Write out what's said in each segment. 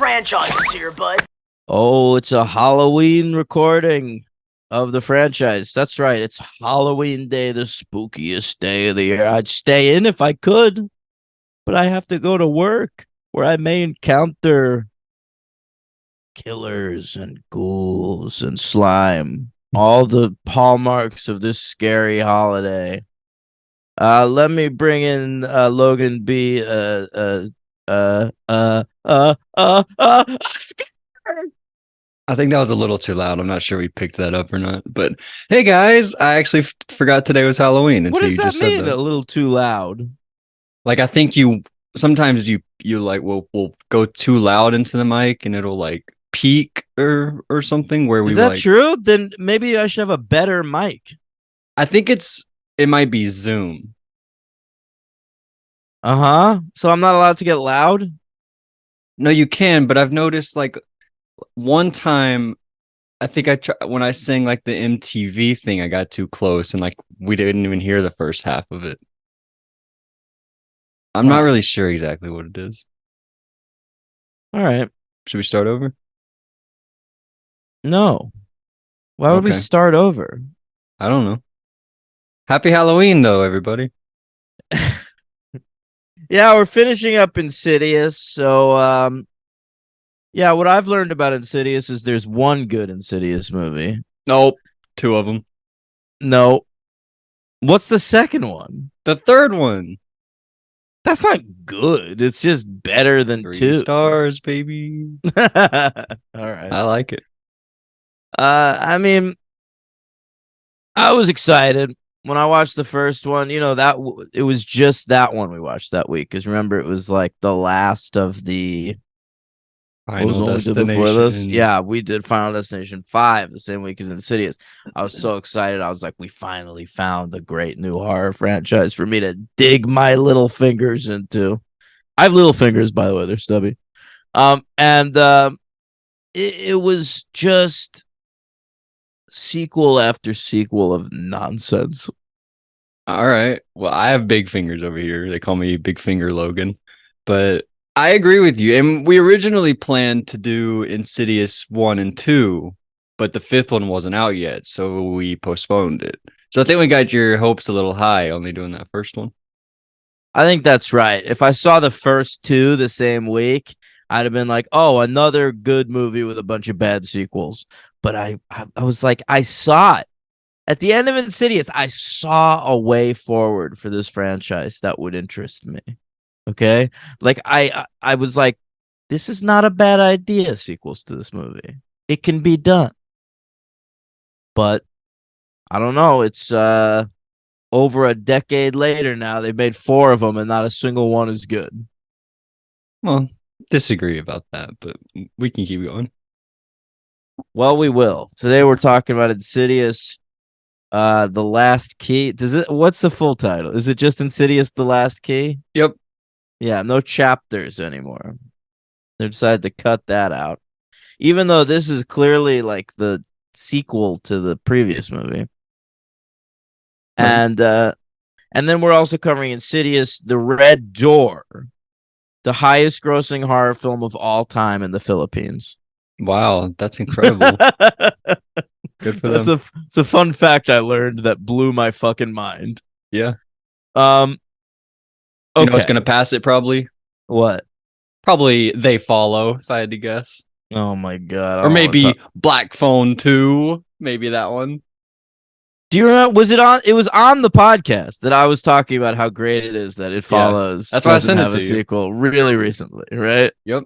franchises here, bud. Oh, it's a Halloween recording of the franchise. That's right. It's Halloween Day, the spookiest day of the year. I'd stay in if I could, but I have to go to work where I may encounter killers and ghouls and slime. All the hallmarks of this scary holiday. Let me bring in Logan B. I think that was a little too loud. I'm not sure we picked that up or not. But hey, guys, I actually forgot today was Halloween What until does you that just said mean? A that. little too loud. Like I think you sometimes you like will go too loud into the mic and it'll like peak or something where Is we that like true? Then maybe I should have a better mic. I think it might be Zoom. Uh-huh. So I'm not allowed to get loud? No, you can, but I've noticed like one time I think when I sang like the MTV thing, I got too close and like we didn't even hear the first half of it. I'm not Huh. really sure exactly what it is. All right. Should we start over? No. Why would we Okay. start over? I don't know. Happy Halloween though, everybody. Yeah, we're finishing up Insidious. So yeah, what I've learned about Insidious is there's one good Insidious movie. Nope. Two of them. No. What's the second one? The third one. That's not good. It's just better than 3 stars, baby. All right. I like it. I mean, I was excited when I watched the first one. You know that it was just that one we watched that week. Because remember, it was like the last of the. What was Final the one we did before this? Destination. Yeah, we did Final Destination 5 the same week as Insidious. I was so excited. I was like, we finally found the great new horror franchise for me to dig my little fingers into. I have little fingers, by the way, they're stubby. And it was just sequel after sequel of nonsense. All right. Well, I have big fingers over here. They call me Big Finger Logan. But I agree with you. And we originally planned to do Insidious 1 and 2, but the fifth one wasn't out yet, so we postponed it. So I think we got your hopes a little high only doing that first one. I think that's right. If I saw the first two the same week, I'd have been like, "Oh, another good movie with a bunch of bad sequels." But I was like, I saw it at the end of Insidious. I saw a way forward for this franchise that would interest me. Okay, like I was like, this is not a bad idea. Sequels to this movie, it can be done. But I don't know. It's over a decade later now. They've made 4 of them, and not a single one is good. Well, disagree about that, but we can keep going. Well, we will. Today we're talking about Insidious, The Last Key. What's the full title? Is it just Insidious, The Last Key? Yep. Yeah, no chapters anymore. They decided to cut that out. Even though this is clearly like the sequel to the previous movie. Right. And then we're also covering Insidious, The Red Door, the highest grossing horror film of all time in the Philippines. Wow, that's incredible. Good for them. It's a fun fact I learned that blew my fucking mind. Yeah. Okay. You know what's gonna pass it probably? What? Probably They Follow, if I had to guess. Oh my god. Or maybe Black Phone 2. Maybe that one. Do you remember? Was it on? It was on the podcast that I was talking about how great it is that It Follows. That's why I doesn't sent it have to a you. sequel really recently, right? Yep.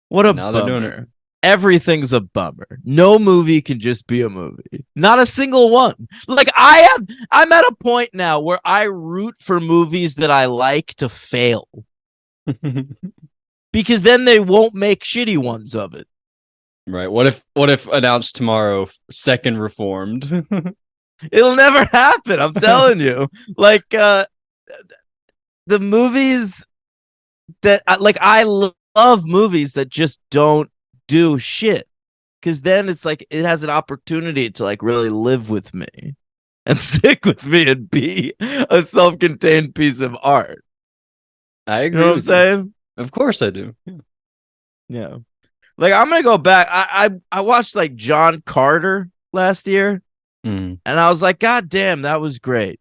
What a Now they're doing it. bummer. Everything's a bummer. No movie can just be a movie. Not a single one. Like I'm at a point now where I root for movies that I like to fail because then they won't make shitty ones of it. Right. What if announced tomorrow, second Reformed? It'll never happen. I'm telling you. Like the movies that I love movies that just don't do shit. Because then it's like it has an opportunity to like really live with me and stick with me and be a self-contained piece of art. I You agree know what I'm with you. saying? Of course I do. Yeah. Like I'm gonna go back. I watched like John Carter last year, Mm. and I was like, God damn, that was great.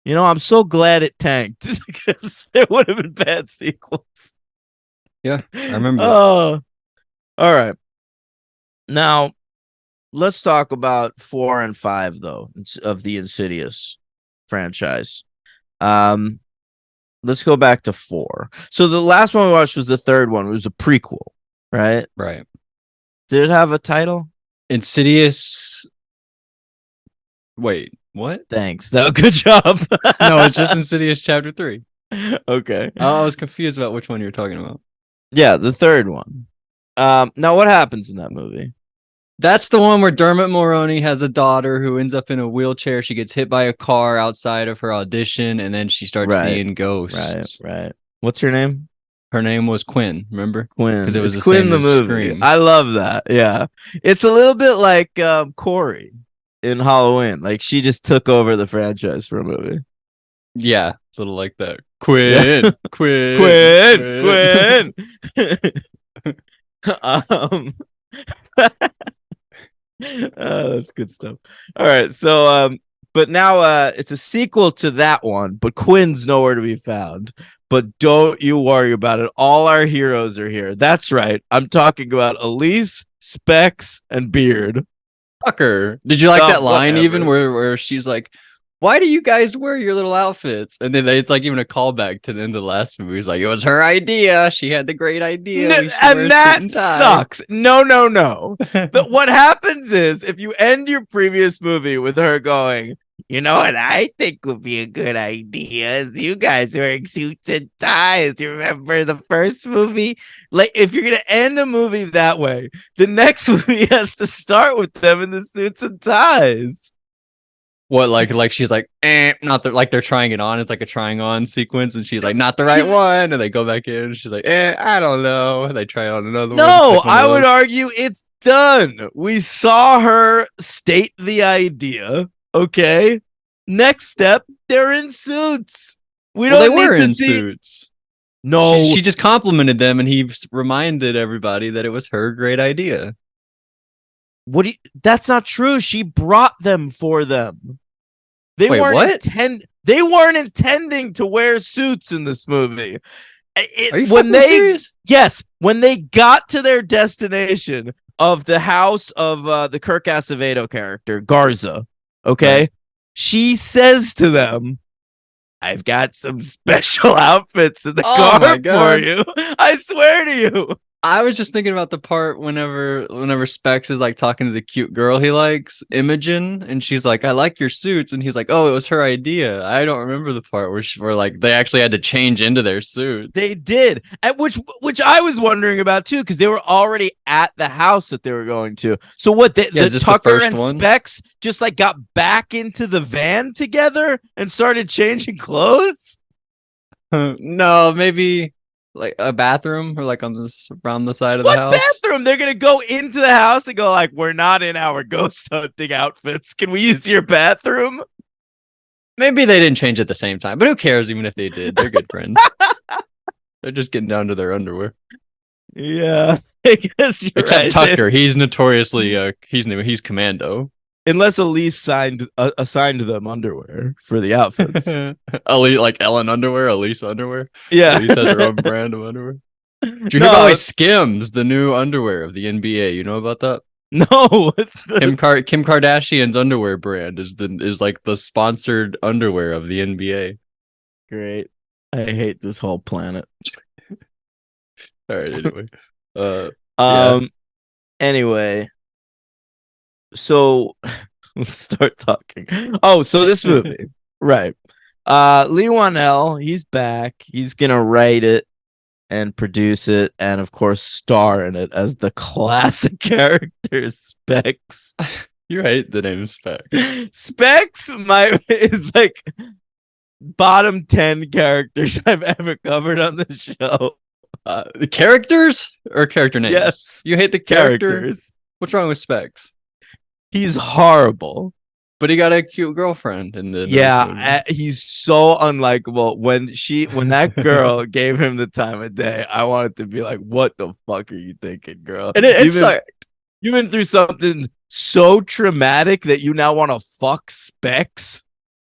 You know, I'm so glad it tanked because there would have been bad sequels. Yeah, I remember it. Oh, all right. Now let's talk about 4 and 5 though of the Insidious franchise. Um, let's go back to 4. So the last one we watched was the third one. It was a prequel, right? Right. Did it have a title? Insidious. Wait, what? Thanks. No, good job. No, it's just Insidious Chapter 3. Okay. I was confused about which one you were talking about. Yeah, the third one. Now what happens in that movie? That's the one where Dermot Mulroney has a daughter who ends up in a wheelchair. She gets hit by a car outside of her audition, and then she starts Right, seeing right, ghosts. right. What's her name? Her name was Quinn, remember? Because Quinn. it was It's the Quinn same the as movie. Scream. I love that. Yeah. It's a little bit like Corey in Halloween. Like she just took over the franchise for a movie. Yeah, a little like that. Yeah. Quinn, Quinn, Quinn, Quinn. Quinn. um that's good stuff. All right, so but now it's a sequel to that one, but Quinn's nowhere to be found. But don't you worry about it. All our heroes are here. That's right. I'm talking about Elise, Specs, and Beard. Tucker. Did you like Oh, that line even whatever. where she's like, "Why do you guys wear your little outfits?" And then it's like even a callback to the end of the last movie. It's like it was her idea. She had the great idea. We should wear And a suit that and tie. sucks. No, no, no. But what happens is if you end your previous movie with her going, you know what I think would be a good idea is you guys wearing suits and ties. You remember the first movie? Like, if you're gonna end a movie that way, the next movie has to start with them in the suits and ties. What like she's like, not the like they're trying it on. It's like a trying on sequence, and she's like, not the right one, and they go back in. And she's like, I don't know. And they try on another one. It's No, like one of I would those. argue it's done. We saw her state the idea. Okay. Next step, they're in suits. We Well, they don't were need to in see. suits. She No, she just complimented them, and he reminded everybody that it was her great idea. what do you, that's not true. She brought them for them. They Wait, weren't what? they weren't intending to wear suits in this movie. Are you When fucking they serious? yes, when they got to their destination of the house of the Kirk Acevedo character, Garza, Right. okay? She says to them, I've got some special outfits in the Oh car my for god. you. I swear to you. I was just thinking about the part whenever Specs is like talking to the cute girl he likes, Imogen, and she's like, "I like your suits," and he's like, "Oh, it was her idea." I don't remember the part where like they actually had to change into their suits. They did, at which I was wondering about too, because they were already at the house that they were going to. So what? Yeah, The is this the Tucker first and one? Specs just like got back into the van together and started changing clothes. No, maybe like a bathroom or like on this around the side of the What house. bathroom? They're gonna go into the house and go like, "We're not in our ghost hunting outfits. Can we use your bathroom?" Maybe they didn't change at the same time, but who cares? Even if they did, they're good friends. They're just getting down to their underwear. Yeah, I guess you're Except right. Tucker, he's notoriously he's commando. Unless Elise assigned them underwear for the outfits. Elise, like Ellen underwear, Elise underwear. Yeah. Elise has her own brand of underwear. Do you hear about No, Skims, the new underwear of the NBA? You know about that? no, it's the Kim Kardashian's underwear brand is like the sponsored underwear of the NBA. great. I hate this whole planet. All right, anyway. Yeah. Um. Anyway, so let's start talking. Oh, so this movie, right? Lee Wanell, he's back. He's gonna write it and produce it, and of course, star in it as the classic character Specs. You hate the name Spec. Specs, is like bottom 10 characters I've ever covered on the show. The characters or character names? Yes, You hate the character? characters. What's wrong with Specs? He's horrible. But he got a cute girlfriend in the newest movie. Yeah, he's so unlikable. When that girl gave him the time of day, I wanted to be like, "What the fuck are you thinking, girl? And You've it's been like, you've been through something so traumatic that you now want to fuck Specs."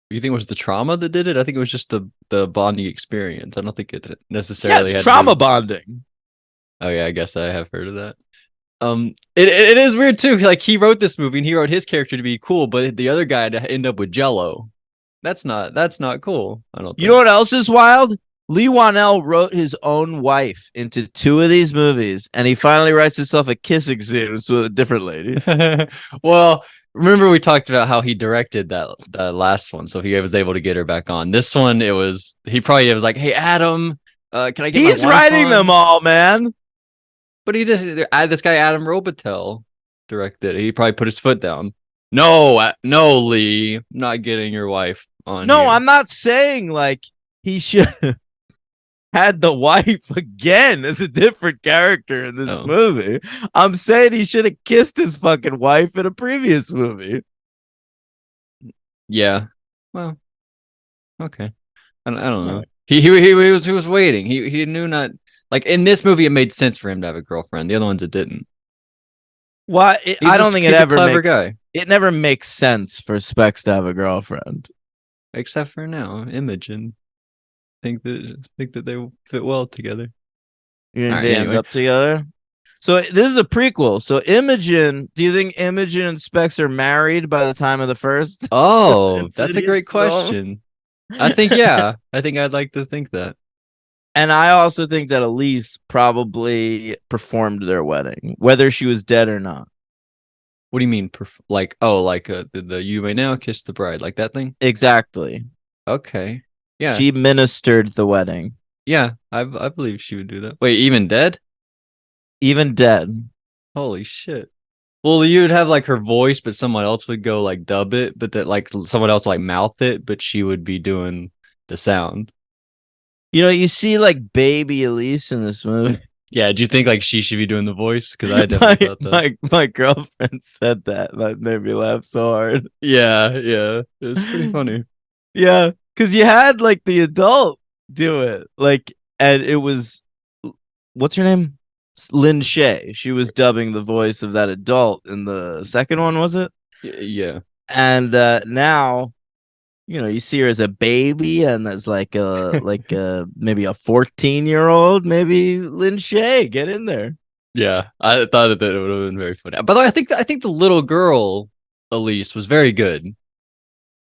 you think it was the trauma that did it? I think it was just the bonding experience. I don't think it Yeah, necessarily it's had to do. trauma bonding. Oh yeah, I guess I have heard of that. It is weird too. Like he wrote this movie and he wrote his character to be cool, but the other guy to end up with Jello. That's not cool. I don't You know think. what else is wild? Lee Wanell wrote his own wife into two of these movies, and he finally writes himself a kissing scene with a different lady. Well, remember we talked about how he directed that last one, so he was able to get her back on. This one, it was he probably was like, "Hey Adam, can I get my He's wife writing them on?" all, man. But he just this guy Adam Robitel directed. He probably put his foot down. No, no, Lee, I'm not getting your wife on No, here. I'm not saying like he should have had the wife again as a different character in this Oh, movie. I'm saying he should have kissed his fucking wife in a previous movie. yeah. Well, okay. I don't All know. right. He was waiting. He knew not like in this movie it made sense for him to have a girlfriend. The other ones it didn't. Why? I don't think it He's a ever clever makes guy. it never makes sense for Specs to have a girlfriend. Except for now, Imogen. Think that they fit well together. You All think right. they end Anyway. up together? So this is a prequel. So Imogen, do you think Imogen and Specs are married by the time of the first Oh, that's a Insidious great film? question. I think yeah. I think I'd like to think that. And I also think that Elise probably performed their wedding, whether she was dead or not. What do you mean? Like oh, like the "You May Now Kiss the Bride" like that thing? Exactly. Okay. Yeah. She ministered the wedding, Yeah. I believe she would do that. Wait, even dead? even dead. Holy shit. Well, you'd have like her voice, but someone else would go like dub it, but that like someone else like mouth it, but she would be doing the sound. You know, you see like baby Elise in this movie. Yeah, do you think like she should be doing the voice? Because I definitely my thought that. my girlfriend said that. That made me laugh so hard. Yeah, yeah, it's pretty funny. Yeah, because you had like the adult do it, like, and it was what's her name, Lynn Shay. She was dubbing the voice of that adult in the second one, was it? Yeah, And now you see her as a baby, and as like a maybe a 14-year-old, maybe Lynn Shay, get in there. yeah. I thought that it would have been very funny. By the way, I think the little girl Elise was very good.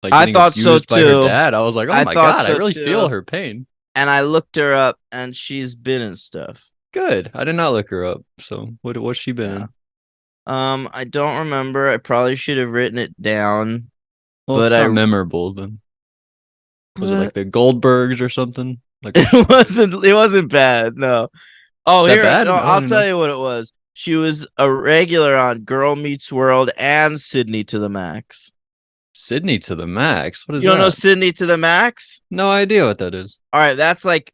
Like I getting thought so abused by her too. dad, I was like, oh I my thought god, I so really too. feel her pain. And I looked her up, and she's been in stuff. Good. I did not look her up. So what's she been Yeah. in? I don't remember. I probably should have written it down, Well, but it's I not memorable then. Was it like but the Goldbergs or something? Like it wasn't bad. No. Oh, that here, bad? no, I I'll don't even tell know. you what it was. She was a regular on Girl Meets World and Sydney to the Max. Sydney to the Max. What is You don't know that? Sydney to the Max? No idea what that is. All right, that's like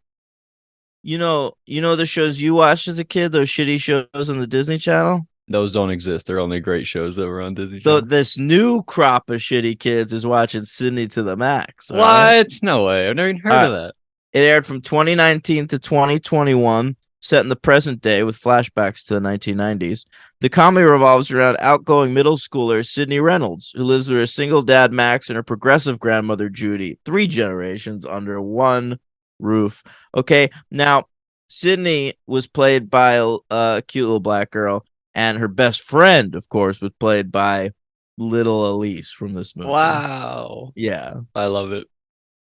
the shows you watched as a kid, those shitty shows on the Disney Channel. Those don't exist. They're only great shows that were on Disney Though Channel. this new crop of shitty kids is watching Sydney to the Max. All right. What? No way. I've never even All heard right. of that. It aired from 2019 to 2021, set in the present day with flashbacks to the 1990s. The comedy revolves around outgoing middle schooler Sydney Reynolds, who lives with her single dad Max and her progressive grandmother Judy, three generations under one roof. Okay, now Sydney was played by a cute little black girl, and her best friend, of course, was played by little Elise from this movie. Wow. Yeah, I love it.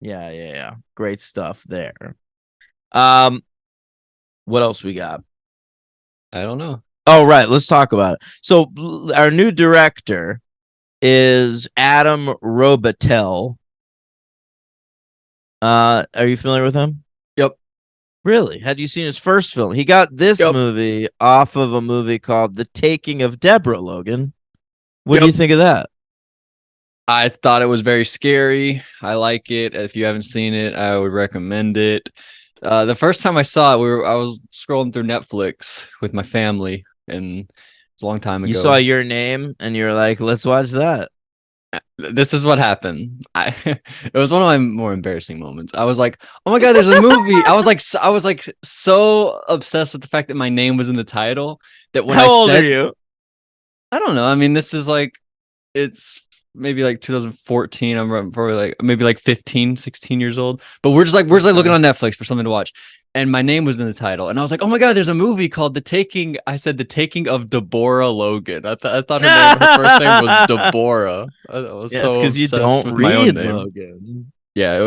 yeah. Great stuff there. Um, what else we got? I don't know. Oh, right. Let's talk about it. So our new director is Adam Robitel. Are you familiar with him? Yep. Really? Had you seen his first film? He got this Yep. movie off of a movie called The Taking of Deborah, Logan. What do Yep. you think of that? I thought it was very scary. I like it. If you haven't seen it, I would recommend it. The first time I saw it, I was scrolling through Netflix with my family, and it's a long time You saw ago. Your Name and you're like, let's watch that. this is what happened. It was one of my more embarrassing moments. I was like, "Oh my god, there's a movie!" I was like so obsessed with the fact that my name was in the title that when I How old are said, you? I don't know. I mean, this is like it's maybe like 2014. I'm probably like maybe like 15, 16 years old. But we're just like looking Okay. on Netflix for something to watch. And my name was in the title. And I was like, oh my God, there's a movie called The Taking. I said The Taking of Deborah Logan. I thought her first name was Deborah. I was Yeah, it's so because you obsessed don't with my own read, name. Logan. Yeah, it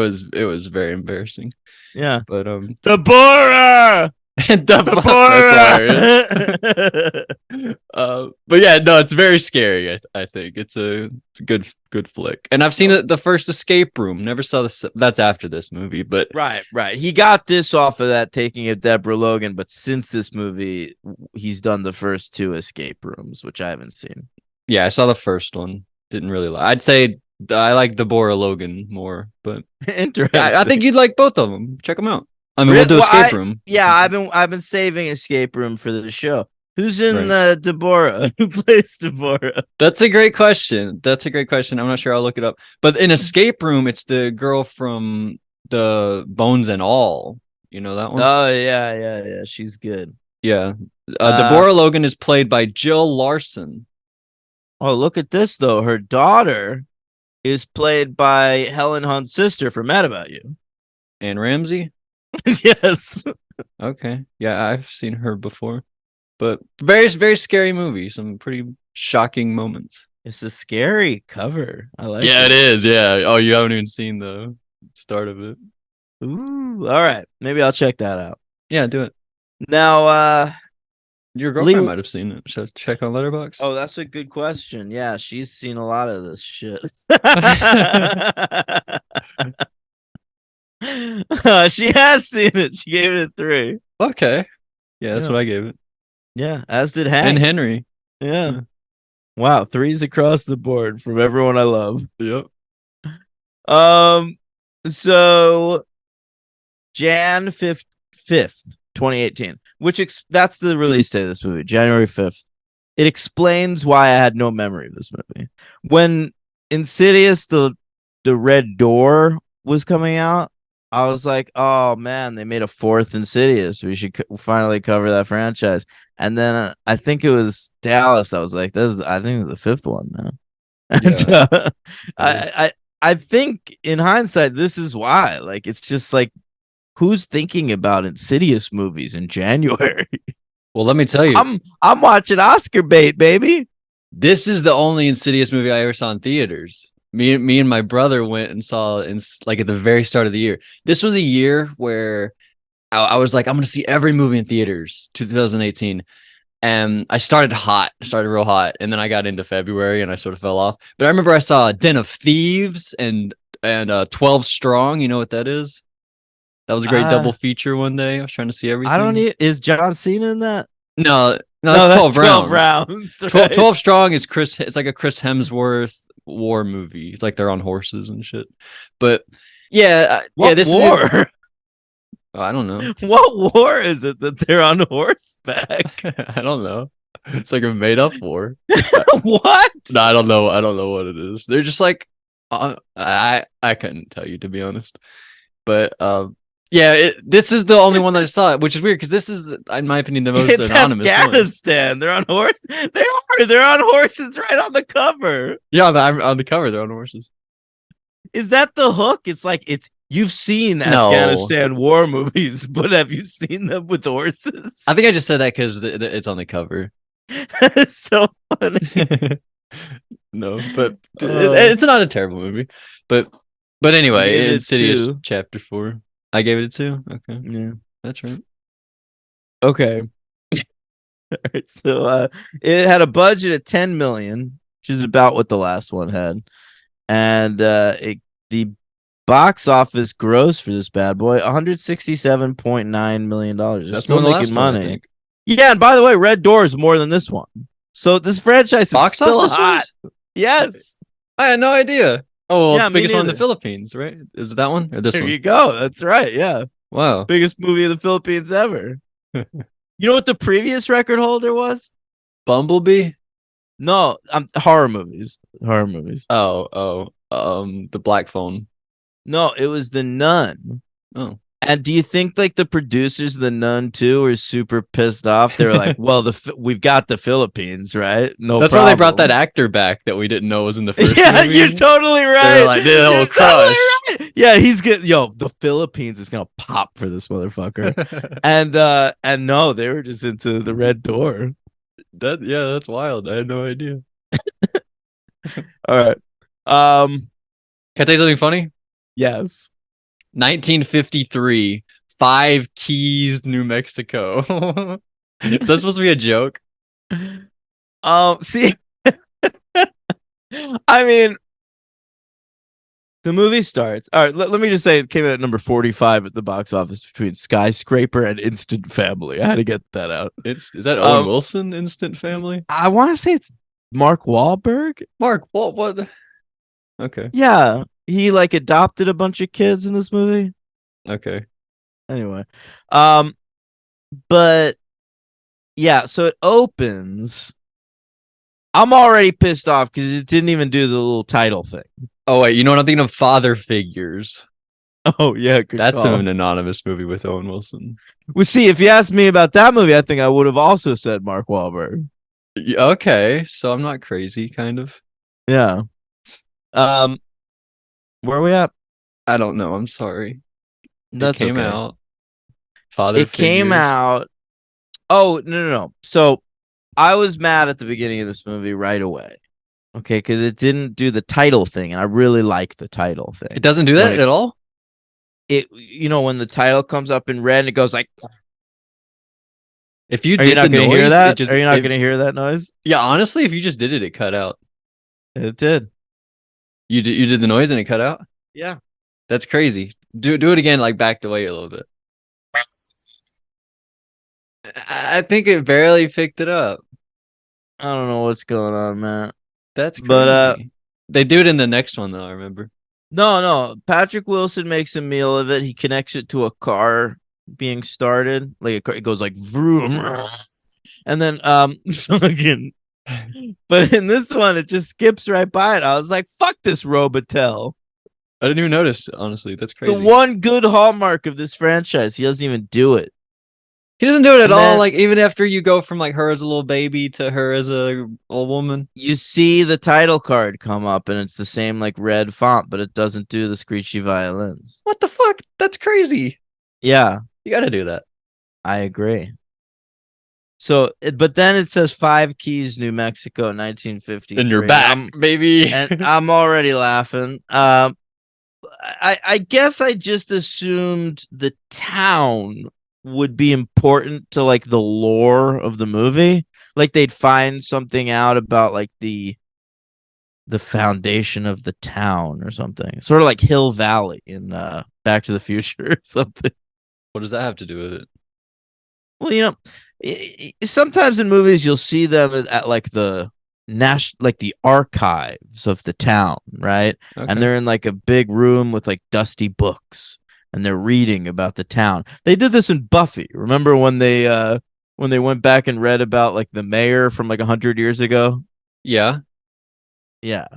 was very embarrassing. Yeah. But Deborah! that's Deborah! hilarious. But yeah, no, it's very scary. I think it's a good flick, and I've seen No. it. The first Escape Room. Never saw this. That's after this movie, but Right, right. He got this off of that taking of Deborah Logan, but since this movie, he's done the first two escape rooms, which I haven't seen. yeah, I saw the first one. Didn't really like. I'd say I like Deborah Logan more, but yeah, I think Interesting. you'd like both of them. Check them out. I mean, we'll do Well, Escape Room or yeah, something. I've been saving escape room for the show. Who's in Right. Deborah? Who plays Deborah? That's a great question. That's a great question. I'm not sure. I'll look it up. But in Escape Room, it's the girl from the Bones and All. You know that one? Oh yeah, yeah, yeah. She's good. Yeah. Uh Deborah Logan is played by Jill Larson oh, look at this though. Her daughter is played by Helen Hunt's sister from Mad About You. and Ramsey. Yes. Okay. Yeah, I've seen her before. But very scary movie. Some pretty shocking moments. It's a scary cover. I like Yeah, it it. is. Yeah. Oh, you haven't even seen the start of it. Ooh, all right. Maybe I'll check that out. Yeah, do it. Now, Your girlfriend Lee. might have seen it. Should I check on Letterboxd? Oh, that's a good question. Yeah, she's seen a lot of this shit. She has seen it. She gave it a 3. Okay. Yeah, that's Yeah. what I gave it. Yeah, as did And Hank. Henry. Yeah. Huh. Wow, 3s across the board from everyone I love. Yep. Um, so Jan 5th, 2018, that's the release date of this movie, January 5th. It explains why I had no memory of this movie. When Insidious, the Red Door was coming out, I was like, oh man, they made a 4th Insidious. We should finally cover that franchise. And then I think it was Dallas that was like, I think it was the 5th one, man. And Yeah, it is. I think in hindsight, this is why. Like, it's just like, who's thinking about Insidious movies in January? Well, let me tell you, I'm watching Oscar bait, baby. this is the only Insidious movie I ever saw in theaters. Me and my brother went and saw in like at the very start of the year. This was a year where I was like, I'm gonna see every movie in theaters. 2018, and I started real hot, and then I got into February and I sort of fell off. But I remember I saw Den of Thieves and 12 Strong. You know what that is? That was a great Uh, double feature one day. I was trying to see I don't everything. need. Is John Cena in that? No, that's No, that's 12 12 rounds. rounds, 12, right? 12 Strong is Chris. It's like a Chris Hemsworth war movie. It's like they're on horses and shit. But yeah, yeah, What this is. war? I don't know. What war is it that they're on horseback? I don't know. It's like a made up war. Uh, What? No, I don't know. I don't know what it is. They're just like I couldn't tell you to be honest. But yeah, this is the only one that I saw, which is weird because this is, in my opinion, the most It's anonymous one. Afghanistan. They're on horse. They are. They're on horses right on the cover. Yeah, on the cover, they're on horses. Is that the hook? It's like you've seen No, Afghanistan war movies, but have you seen them with horses? I think I just said that because it's on the cover. It's so funny. No, but Uh, it's not a terrible movie. But you gave anyway, it Insidious 2. Chapter 4. I gave it a 2. Okay, Yeah. that's right. Okay. All right. So it had a budget of 10 million, which is about what the last one had. And the box office gross for this bad boy, $167.9 million. They're That's still more than the making last one, I money. think. Yeah, and by the way, Red Door is more than this one. So this franchise is Box still office hot. wise, Yes. I had no idea. Oh, well, it's Yeah, the me biggest one in the neither. Philippines, right? Is it that one or this There one? you go. That's right. Yeah. Wow. Biggest movie in the Philippines ever. You know what the previous record holder was? Bumblebee. No, horror movies. Horror movies. The Black Phone. No, it was The Nun. Oh. And do you think like the producers of The Nun too are super pissed off? They're like, "Well, we've got the Philippines, right? No That's why they brought that problem." actor back that we didn't know was in the first Yeah, you're movie. totally They were right. like, "This You're will totally crush." right. Yeah, he's good. Yo, the Philippines is gonna pop for this motherfucker. And no, they were just into the Red Door. That's wild. I had no idea. All right. Can I tell you something funny? Yes. 1953, Five Keys, New Mexico. Is that supposed to be a joke? See, I mean, the movie starts. All right, let me just say it came in at number 45 at the box office between Skyscraper and Instant Family. I had to get that out. Is that Owen Wilson, Instant Family? I want to say it's Mark Wahlberg. Mark, what? Okay. Yeah, he like adopted a bunch of kids in this movie. Okay. Anyway, um, but yeah, so it opens. I'm already pissed off because it didn't even do the little title thing. Oh wait, you know what I'm thinking of? Father Figures. Oh yeah, good That's call. an anonymous movie with Owen Wilson. Well, see, if you asked me about that movie, I think I would have also said Mark Wahlberg. Okay, so I'm not crazy, kind of. Yeah. Um, where are we at? I don't know. I'm sorry. It That's came okay. out. Father It came Figures. out. Oh, no. So I was mad at the beginning of this movie right away. Okay, because it didn't do the title thing, and I really like the title thing. It doesn't do When that at all? when the title comes up in red, and it goes like, If you are you did the not going to hear noise, it that? just Are you not going to hear that noise? yeah, honestly, if you just did it, it cut out. It did. You did the noise and it cut out? Yeah. That's crazy. Do it again, like back away a little bit. I think it barely picked it up. I don't know what's going on, man. That's But crazy. They do it in the next one though, I remember. no. Patrick Wilson makes a meal of it. He connects it to a car being started. Like it goes like vroom. And then fucking but in this one it just skips right by it. I was like, fuck this Robitel. I didn't even notice, honestly. That's The crazy. one good hallmark of this franchise. He doesn't even do it. He doesn't do it at And all. then Like even after you go from like her as a little baby to her as a old woman. you see the title card come up and it's the same like red font, but it doesn't do the screechy violins. What the fuck? That's crazy. Yeah, You got to do that. I agree. So, but then it says Five Keys, New Mexico, 1953. And you're back, baby. And I'm already laughing. I guess I just assumed the town would be important to like the lore of the movie. Like they'd find something out about like the foundation of the town or something. Sort of like Hill Valley in Back to the Future or something. What does that have to do with it? Well, sometimes in movies you'll see them at like the like the archives of the town, right? Okay. And they're in like a big room with like dusty books, and they're reading about the town. They did this in Buffy. Remember when they went back and read about like the mayor from like 100 years ago? Yeah. Yeah.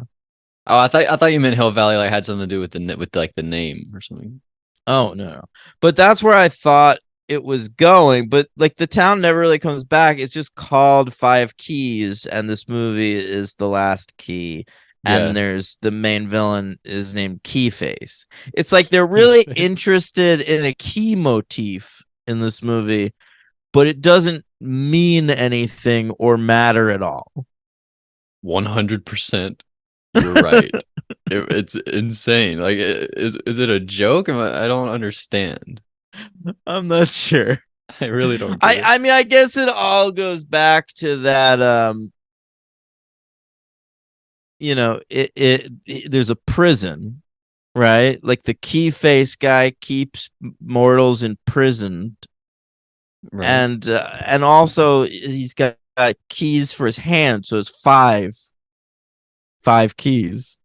Oh, I thought you meant Hill Valley like had something to do with with like the name or something. Oh no. But that's where I thought it was going, but like the town never really comes back. It's just called Five Keys, and this movie is the last key. Yeah. And there's the main villain is named Keyface. It's like they're really interested in a key motif in this movie, but it doesn't mean anything or matter at all. 100%. You're right. It's insane. Like, is it a joke? I don't understand. I'm not sure. I really don't get it. I mean, I guess it all goes back to that there's a prison, right? Like the key face guy keeps mortals imprisoned, Right. and also he's got keys for his hand, so it's five keys.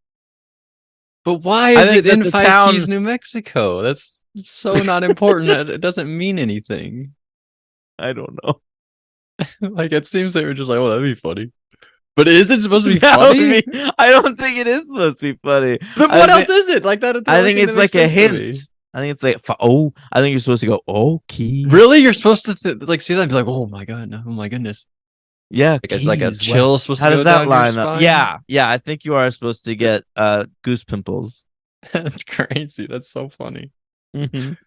But why I is think it that in the Five town- Keys, New Mexico? That's so not important that it doesn't mean anything. I don't know. Like it seems they were just like, oh, that'd be funny. But is it supposed to be That would funny? be, I don't think it is supposed to be funny. Then I what else think is it? Like that? I Only think thing that it's makes like a sense to hint. me. I think it's like oh, I think you're supposed to go oh keys. Really, you're supposed to like see that and be like, oh my god, no, oh my goodness. Yeah, Like it's like a keys. What? chill supposed How to does go that down your line up? spine. Yeah, yeah. I think you are supposed to get goose pimples. That's crazy. That's so funny. And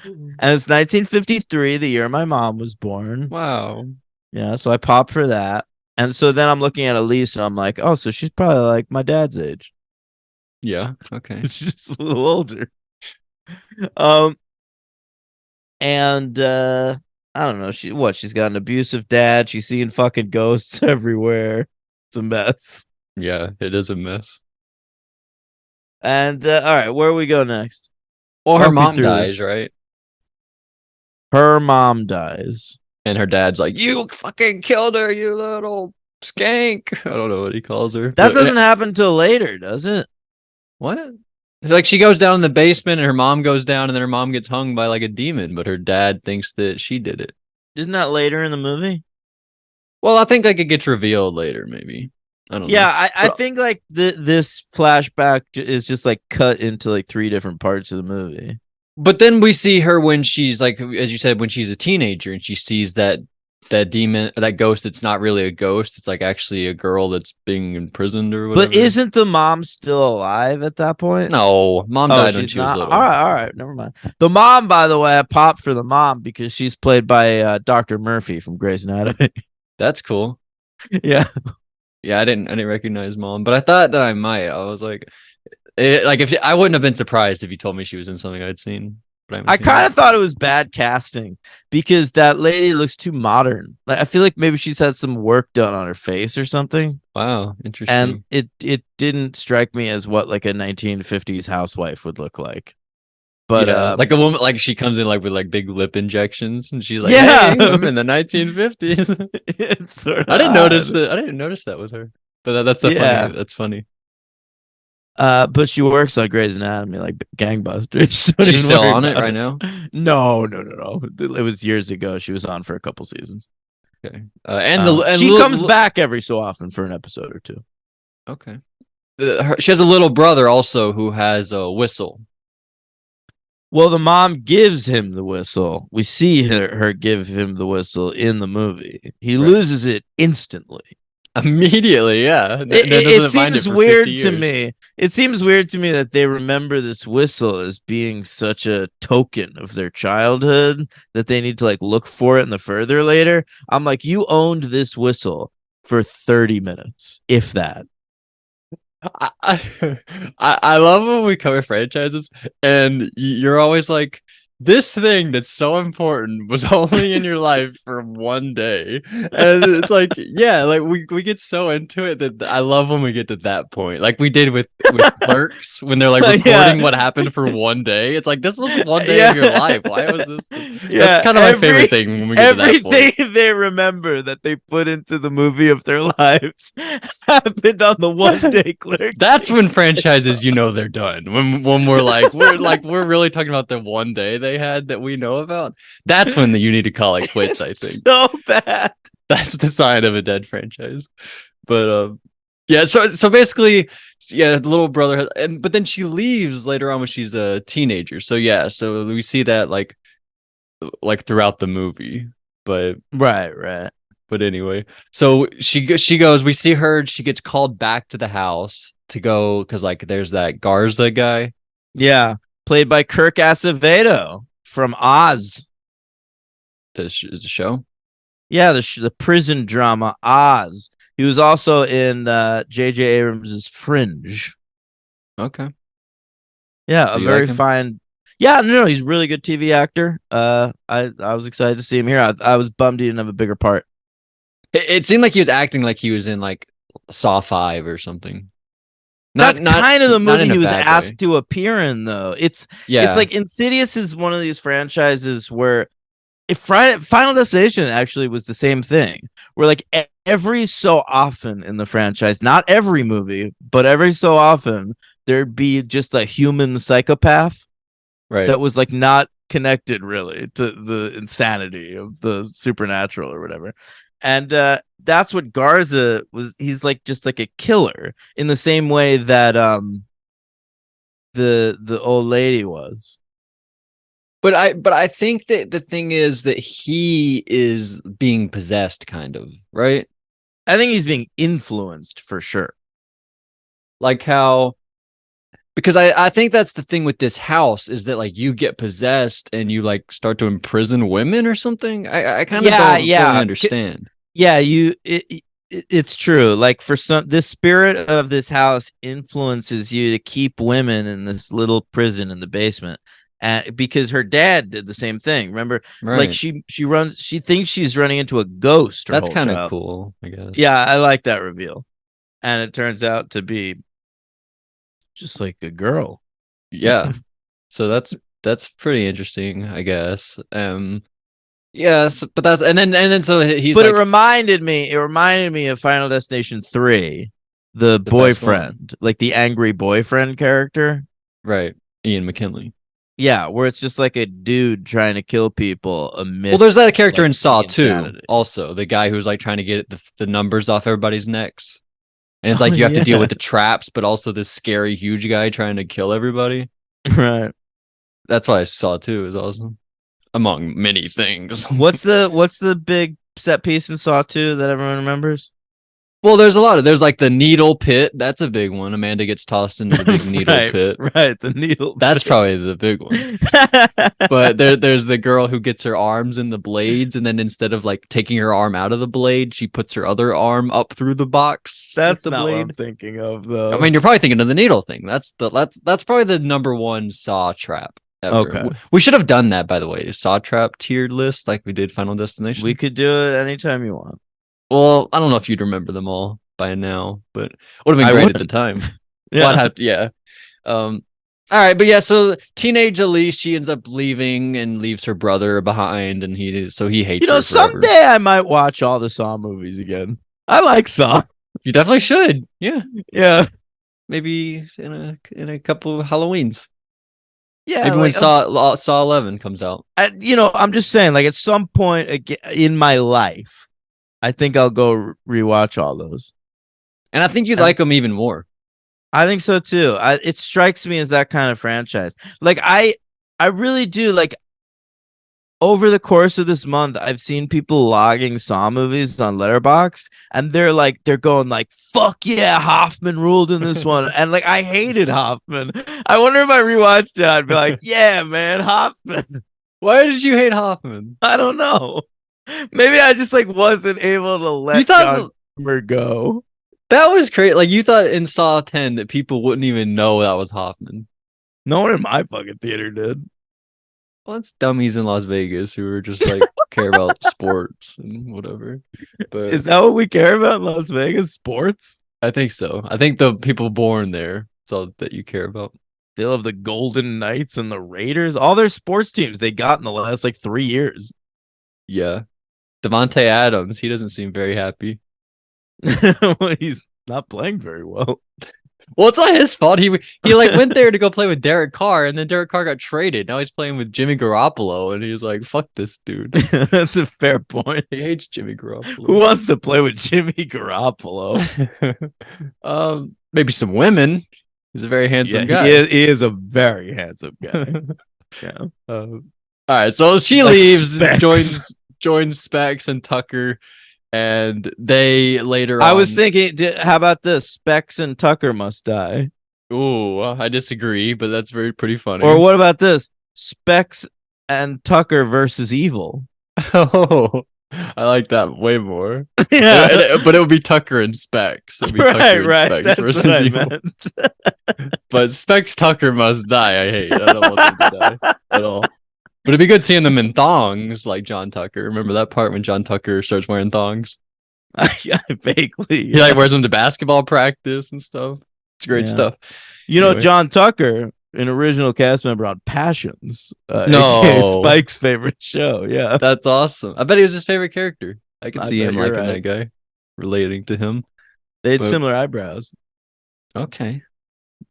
it's 1953, the year my mom was born. Wow. Yeah, so I popped for that. And so then I'm looking at Elise and I'm like, oh, so she's probably like my dad's age. Yeah. Okay. She's just a little older. Um, and I don't know, she's got an abusive dad. She's seeing fucking ghosts everywhere. It's a mess. Yeah, it is a mess. And all right, where we go next? Well, her Walk me mom through dies, this. right? Her mom dies. And her dad's like, "You fucking killed her, you little skank." I don't know what he calls her, That but doesn't happen till later, does it? what? Like she goes down in the basement, and her mom goes down, and then her mom gets hung by like a demon, but her dad thinks that she did it. Isn't that later in the movie? Well, I think like it gets revealed later, maybe. I don't Yeah, know. I But think like this flashback is just like cut into like three different parts of the movie. but then we see her when she's like, as you said, when she's a teenager, and she sees that demon, that ghost. That's not really a ghost. It's like actually a girl that's being imprisoned or whatever. But isn't the mom still alive at that point? No, mom Oh, died when she's she was not. little. All right, never mind. The mom, by the way, I popped for the mom because she's played by Dr. Murphy from Grey's Anatomy. That's cool. Yeah, Yeah, I didn't recognize mom, but I thought that I might. I was like, like if I wouldn't have been surprised if you told me she was in something I'd seen, but I haven't I seen kind it. of thought it was bad casting because that lady looks too modern. Like I feel like maybe she's had some work done on her face or something, Wow, and interesting. it didn't strike me as what like a 1950s housewife would look like. But Yeah, like a woman, like she comes in like with like big lip injections, and she's like, yeah, "Hey, I'm in the 1950s." it's sort of I didn't notice odd. that. I didn't notice that with her, but that's a funny. Yeah. That's funny. But she works on Grey's Anatomy like gangbusters. Don't She's even still worry on it about right it. now. No, no, no, no. It was years ago. She was on for a couple seasons. Okay, and the and She comes back every so often for an episode or two. okay. She has a little brother also who has a whistle. Well, the mom gives him the whistle. We see her give him the whistle in the movie. He Right. loses it instantly. Immediately, yeah. It Doesn't find it seems for 50 weird to years. me. It seems weird to me that they remember this whistle as being such a token of their childhood that they need to like look for it in the further later. I'm like, you owned this whistle for 30 minutes, if that. I, I love when we cover franchises and you're always like, this thing that's so important was only in your life for one day. And it's like, yeah, like we get so into it that I love when we get to that point. Like we did with Clerks when they're like Yeah. recording what happened for one day. It's like this was one day of your Yeah. life. Why was this? That's Yeah. kind of my favorite thing when we get to that point. Everything they remember that they put into the movie of their lives happened on the one day clerk. That's when franchises, you know, they're done. When we're really talking about the one day they had that we know about. That's when you need to call it quits. I think So bad. that's the sign of a dead franchise. But yeah. So basically, yeah, the little brother, but then she leaves later on when she's a teenager. So yeah, so we see that like throughout the movie. But Right. anyway, so she goes. We see her. She gets called back to the house to go because like there's that Garza guy. Yeah. Played by Kirk Acevedo from Oz. Is the show. Yeah, the prison drama Oz. He was also in J.J. Abrams' Fringe. Okay. Yeah, So a you very like him? fine. Yeah, no, he's a really good TV actor. I was excited to see him here. I was bummed he didn't have a bigger part. It seemed like he was acting like he was in like Saw 5 or something. That's kind of the not movie in a he was bad asked way. to appear in, though. It's Yeah. like Insidious is one of these franchises where if Final Destination actually was the same thing, where like every so often in the franchise, not every movie, but every so often, there'd be just a human psychopath Right. that was like not connected really to the insanity of the supernatural or whatever. And that's what Garza was. He's like just like a killer in the same way that the old lady was. But I think that the thing is that he is being possessed, kind of, right? I think he's being influenced for sure. Like how because I think that's the thing with this house is that like you get possessed and you like start to imprison women or something. I kind of Yeah, don't fully yeah. understand. Yeah, it's true. Like for some, the spirit of this house influences you to keep women in this little prison in the basement. Because her dad did the same thing. Remember, like Right. she thinks she's running into a ghost her That's whole kind of child. cool, I guess. Yeah, I like that reveal. And it turns out to be just like a girl. Yeah. So that's pretty interesting, I guess. Yes, but that's and then so he's But like it reminded me of Final Destination 3, the the best one. boyfriend, like the angry boyfriend character. Right. Ian McKinley. Yeah, where it's just like a dude trying to kill people Well, there's that amidst character like in Saw the too, insanity. also. The guy who's like trying to get the numbers off everybody's necks. And it's Oh like you have to deal yeah, with the traps, but also this scary huge guy trying to kill everybody. right. That's why I Saw too is awesome. Among many things. What's the big set piece in Saw 2 that everyone remembers? Well, there's like the needle pit. That's a big one. Amanda gets tossed into the big needle Right, pit. right. The needle That's bit. probably the big one. But there's the girl who gets her arms in the blades, and then instead of like taking her arm out of the blade, she puts her other arm up through the box with That's the not what I'm blade. thinking of, I though. mean, you're probably thinking of the needle thing. That's probably the number one Saw trap ever. Okay, We should have done that, by the way, Saw trap tiered list like we did Final we Destination. could do it anytime you want. Well, I don't know if you'd remember them all by now, but it would have been I great at the wouldn't. time. Well, I'd Yeah. have to, yeah. Um, all right, but yeah, so teenage Elise, she ends up leaving and leaves her brother behind, and he hates her forever. Someday I might watch all the Saw movies again. I like Saw. You definitely should. Yeah, Yeah, maybe in a couple of Halloweens. yeah. Maybe when Like, Saw 11 comes out. I'm just saying, like, at some point in my life, I think I'll go rewatch all those. And I think you'd And like them even more. I think so too. It strikes me as that kind of franchise. Like, I really do. Like, over the course of this month, I've seen people logging Saw movies on Letterbox, and they're going like, "Fuck yeah, Hoffman ruled in this one," and like I hated Hoffman. I wonder if I rewatched it, I'd be like, "Yeah, man, Hoffman." Why did you hate Hoffman? I don't know. Maybe I just like wasn't able to You let John thought Kramer go. that was crazy. Like you thought in Saw 10 that people wouldn't even know that was Hoffman. No one in my fucking theater did. Well, it's dummies in Las Vegas who are just like care about sports and whatever. But Is that what we care about in Las Vegas? Sports? I think so. I think the people born there, that's all that you care about. They love the Golden Knights and the Raiders. All their sports teams they got in the last like 3 years. Yeah. Devontae Adams, he doesn't seem very happy. Well, he's not playing very well. Well, it's not his fault. He like went there to go play with Derek Carr, and then Derek Carr got traded. Now he's playing with Jimmy Garoppolo, and he's like, "Fuck this dude." That's a fair point. He hates Jimmy Who Garoppolo. wants to play with Jimmy Garoppolo? Maybe some women. He's a very Yeah, handsome he guy. is, he is a very handsome guy. Yeah. All right, so she Like leaves, Specs. joins Specs and Tucker, and they later I on. was thinking, how about this? Specs and Tucker must die. Ooh, I disagree, but that's pretty Or funny. what about this? Specs and Tucker versus evil. Oh, I like that way more. Yeah. But it would be Tucker and Specs. It'd be Right, Tucker and right. Specs That's versus what I evil. meant. But Specs Tucker must die. I hate. I don't want them to die at all. But it'd be good seeing them in thongs like John Tucker. Remember that part when John Tucker starts wearing thongs? Yeah, vaguely. He like wears them to basketball practice and stuff. It's great Yeah. stuff. Anyway. John Tucker, an original cast member on Passions, aka No, Spike's favorite show. Yeah, that's awesome. I bet he was his favorite character. I could I see bet him you're liking right. that guy, relating to him. They had But similar eyebrows. okay,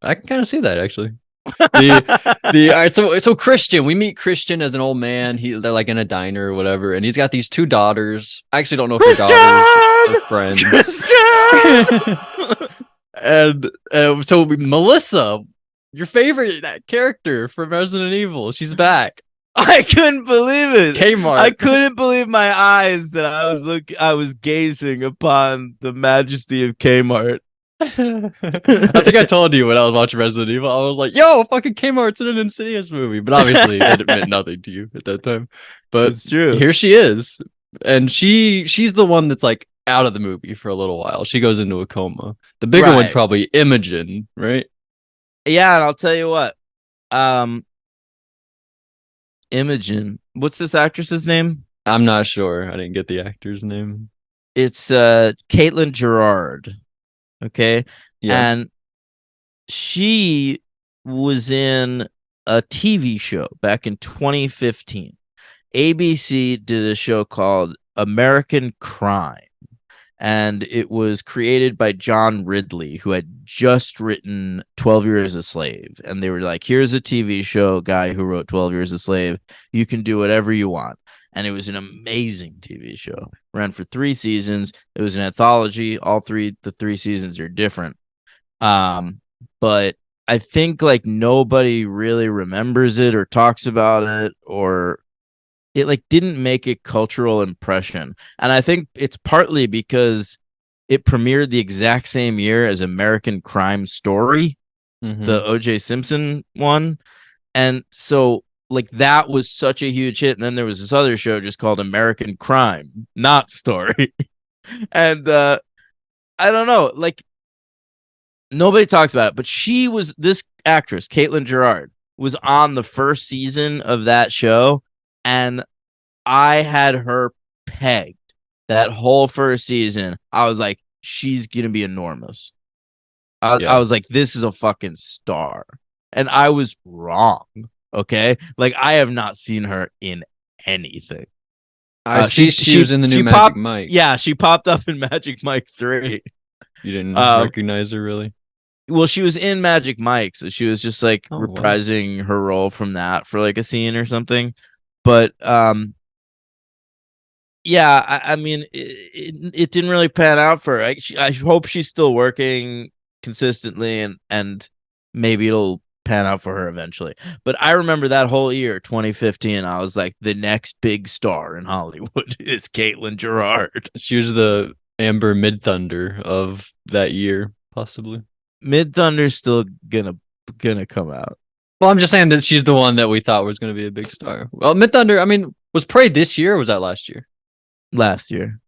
I can kind of see that actually. The all right, so Christian, we meet Christian as an old man. They're like in a diner or whatever, and he's got these two daughters. I actually don't know if they're daughters or Christian, friends. Christian. And so Melissa, your favorite that character from Resident Evil, she's back. I couldn't believe it. I Kmart. couldn't believe my eyes that I was gazing upon the majesty of Kmart. I think I told you when I was watching Resident Evil, I was like, "Yo, fucking Kmart's in an Insidious movie," but obviously that meant nothing to you at that time. But It's true. here she is, and she's the one that's like out of the movie for a little while. She goes into a coma. The bigger one's Right. probably Imogen, right? Yeah, and I'll tell you what. Um, Imogen. What's this actress's name? I'm not sure. I didn't get the actor's name. It's Caitlin Gerard. Okay. Yeah, And she was in a TV show back in 2015. ABC did a show called American Crime, and it was created by John Ridley, who had just written 12 Years a Slave. And they were like, here's a TV show guy who wrote 12 Years a Slave. You can do whatever you want. And it was an amazing TV show. Ran for 3 seasons. It was an anthology. The 3 seasons are different. But I think like nobody really remembers it or talks about it, or it like didn't make a cultural impression. And I think it's partly because it premiered the exact same year as American Crime Story, the OJ Simpson one. And so like that was such a huge hit. And then there was this other show just called American Crime, not Story. And I don't know, like nobody talks about it, but this actress, Caitlin Gerard, was on the first season of that show, and I had her pegged that whole first season. I was like, she's gonna be enormous. I yeah. was like, this is a fucking star. And I was wrong. Okay. Like, I have not seen her in anything. I see. She was in the new Magic popped, Mike. Yeah, she popped up in Magic Mike 3. You didn't recognize her really? Well, she was in Magic Mike, so she was just like Oh, wow. reprising her role from that for like a scene or something. But yeah, I mean, it didn't really pan out for her. I hope she's still working consistently, and maybe it'll pan out for her eventually. But I remember that whole year, 2015, I was like, the next big star in Hollywood is Caitlin Gerard. She was the Amber Mid Thunder of that year, possibly. Mid Thunder's still gonna come out Well, I'm just saying that she's the one that we thought was going to be a big star. Well, Mid Thunder, I mean, was Prey this year or was that last year? last year.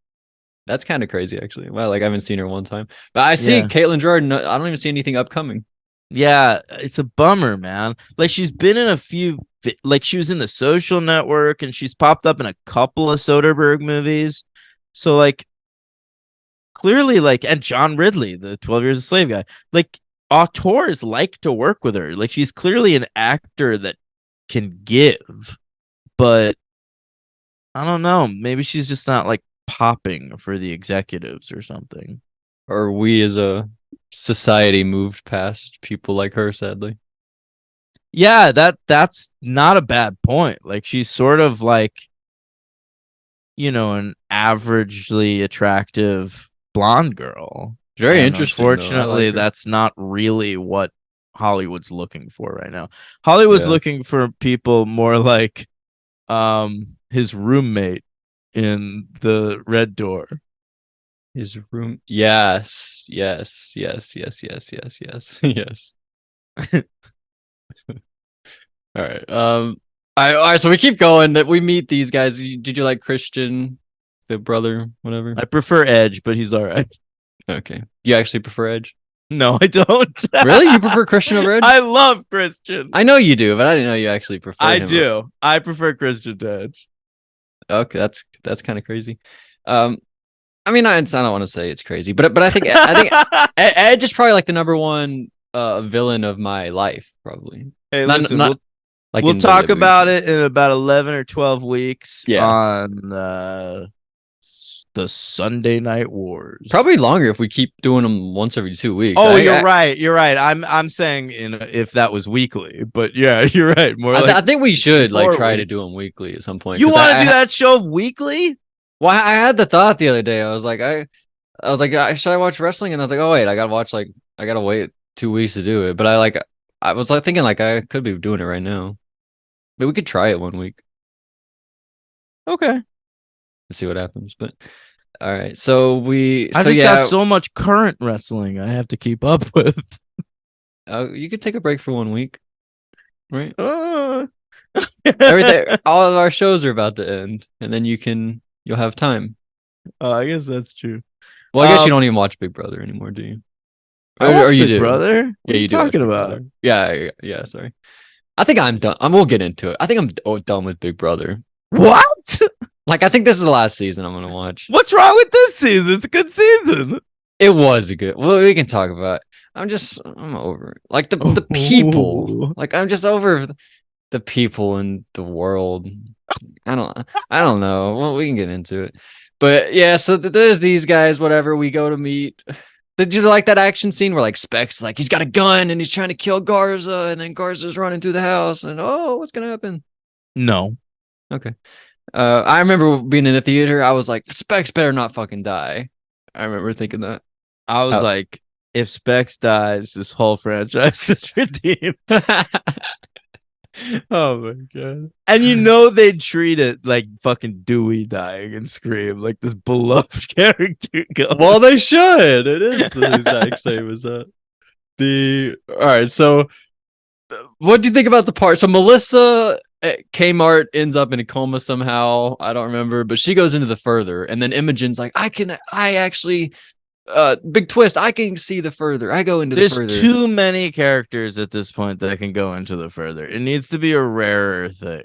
That's kind of crazy, actually. Well, like I haven't seen her one time, but I see Yeah. Caitlin Jordan. I don't even see anything upcoming. Yeah, it's a bummer, man. Like she's been in a few, like she was in The Social Network, and she's popped up in a couple of Soderbergh movies. So like clearly, like, and John Ridley, the 12 Years a Slave guy, like auteurs like to work with her. Like she's clearly an actor that can give, but I don't know. Maybe she's just not like popping for the executives or something. Or we as a society moved past people like her, sadly. Yeah, that's not a bad point. Like she's sort of like, an averagely attractive blonde girl. Very And interesting. unfortunately, Like that's not really what Hollywood's looking for right now. Hollywood's yeah. looking for people more like his roommate in the Red Door. His room. Yes. Yes. Yes. Yes. Yes. Yes. Yes. Yes. All right. All right. So we keep going. That we meet these guys. Did you like Christian, the brother, whatever? I prefer Edge, but he's all right. Okay. You actually prefer Edge? No, I don't. Really? You prefer Christian over Edge? I love Christian. I know you do, but I didn't know you actually prefer I him. do. I prefer Christian to Edge. Okay, that's kind of crazy. I mean, I don't want to say it's crazy, but I think Edge is probably like the number one villain of my life, probably. Hey, Not listen, not like we'll in talk WWE. about it in about 11 or 12 weeks Yeah. on the Sunday Night Wars. Probably longer if we keep doing them once every 2 weeks. Oh, you're right. You're right. I'm saying if that was weekly, but yeah, you're right. More I like think we should like 4 try to do weeks. them weekly at some point. You want to do that show weekly? Well, I had the thought the other day. I was like, should I watch wrestling? And I was like, oh wait, I gotta wait 2 weeks to do it. But I was like thinking like I could be doing it right now. But we could try it 1 week Okay. to see what happens. But all right, so I just got so much current wrestling I have to keep up with. You could take a break for 1 week, right? Uh, Everything, all of our shows are about to end, and then you'll have time. I guess that's true. Well, I guess you don't even watch Big Brother anymore, do you? Or you do, brother? What Yeah, are you do. talking about? Yeah. Sorry. I think I'm done. We'll get into it. I think I'm done with Big Brother. What? Like, I think this is the last season I'm gonna watch. What's wrong with this season? It's a good season. It was a good. Well, we can talk about it. I'm over it. Like the people. Like I'm just over the people in the world. I don't know. Well, we can get into it. But yeah, so there's these guys, whatever, we go to meet. Did you like that action scene where like Specs like he's got a gun and he's trying to kill Garza and then Garza's running through the house and oh, what's gonna happen? No. Okay. I remember being in the theater, I was like, Specs better not fucking die. I remember thinking that. I was like, if Specs dies, this whole franchise is redeemed. Oh my god. And they'd treat it like fucking Dewey dying in Scream, like this beloved character. Well, they should. It is the exact same as that. All right, so what do you think about the part? So Melissa at Kmart ends up in a coma somehow. I don't remember, but she goes into the further, and then Imogen's like, I actually big twist, I can see the further. I go into the further. There's too many characters at this point that can go into the further. It needs to be a rarer thing.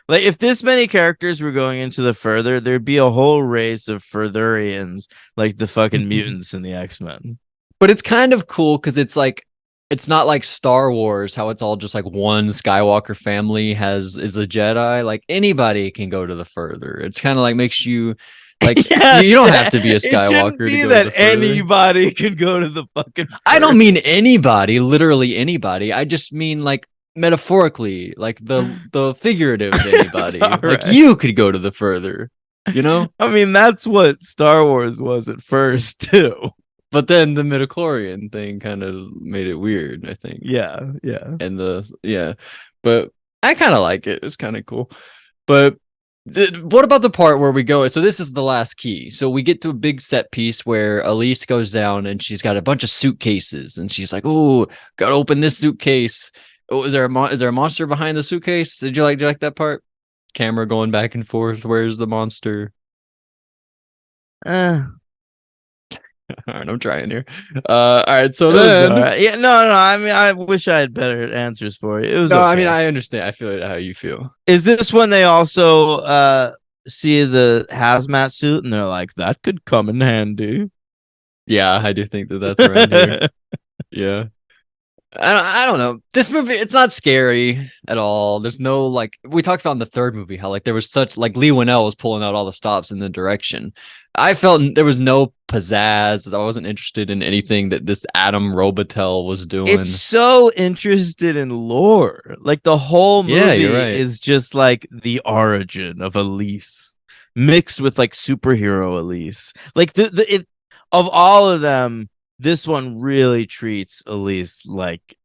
Like if this many characters were going into the further, there'd be a whole race of furtherians like the fucking mutants in the X-Men. But it's kind of cool because it's like it's not like Star Wars, how it's all just like one Skywalker family is a Jedi. Like anybody can go to the further. It's kind of like makes you like yeah, you don't have to be a Skywalker. It shouldn't be that anybody can go to the fucking further. I don't mean anybody, literally anybody. I just mean like metaphorically, like the figurative anybody. Like right. You could go to the further, you know? I mean, that's what Star Wars was at first too. But then the midichlorian thing kind of made it weird, I think. Yeah. And but I kind of like it. It's kind of cool. But what about the part where we go? So this is the last key. So we get to a big set piece where Elise goes down and she's got a bunch of suitcases and she's like, "Oh, gotta open this suitcase. Oh, is there a monster behind the suitcase?" Did you like that part? Camera going back and forth. Where's the monster? All right, I'm trying here. All right, so then, right. Yeah, no. I mean, I wish I had better answers for you. It was no. Okay. I mean, I understand. I feel how you feel. Is this when they also see the hazmat suit and they're like, that could come in handy? Yeah, I do think that's around here. Yeah. I don't know. This movie, it's not scary at all. There's no like we talked about in the third movie how like there was such like Lee Winnell was pulling out all the stops in the direction. I felt there was no pizzazz. I wasn't interested in anything that this Adam Robitel was doing. It's so interested in lore. Like the whole movie is just like the origin of Elise mixed with like superhero Elise. Like of all of them, this one really treats Elise like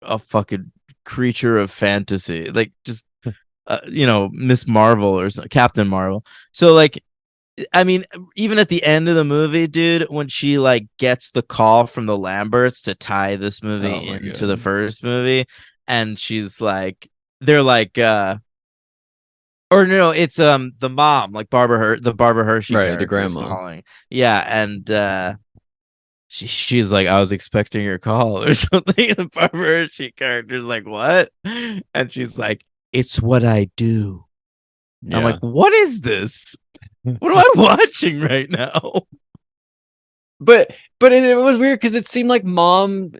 a fucking creature of fantasy, like just Miss Marvel or Captain Marvel. So like, I mean, even at the end of the movie, dude, when she like gets the call from the Lamberts to tie this movie into the first movie, and she's like, they're like, or no, it's the mom, like the Barbara Hershey, right, the grandma, calling. Yeah, and she's like, I was expecting your call or something. The Barbara Hershey character's like, what? And she's like, it's what I do. Yeah. I'm like, what is this? What am I watching right now? But it was weird because it seemed like mom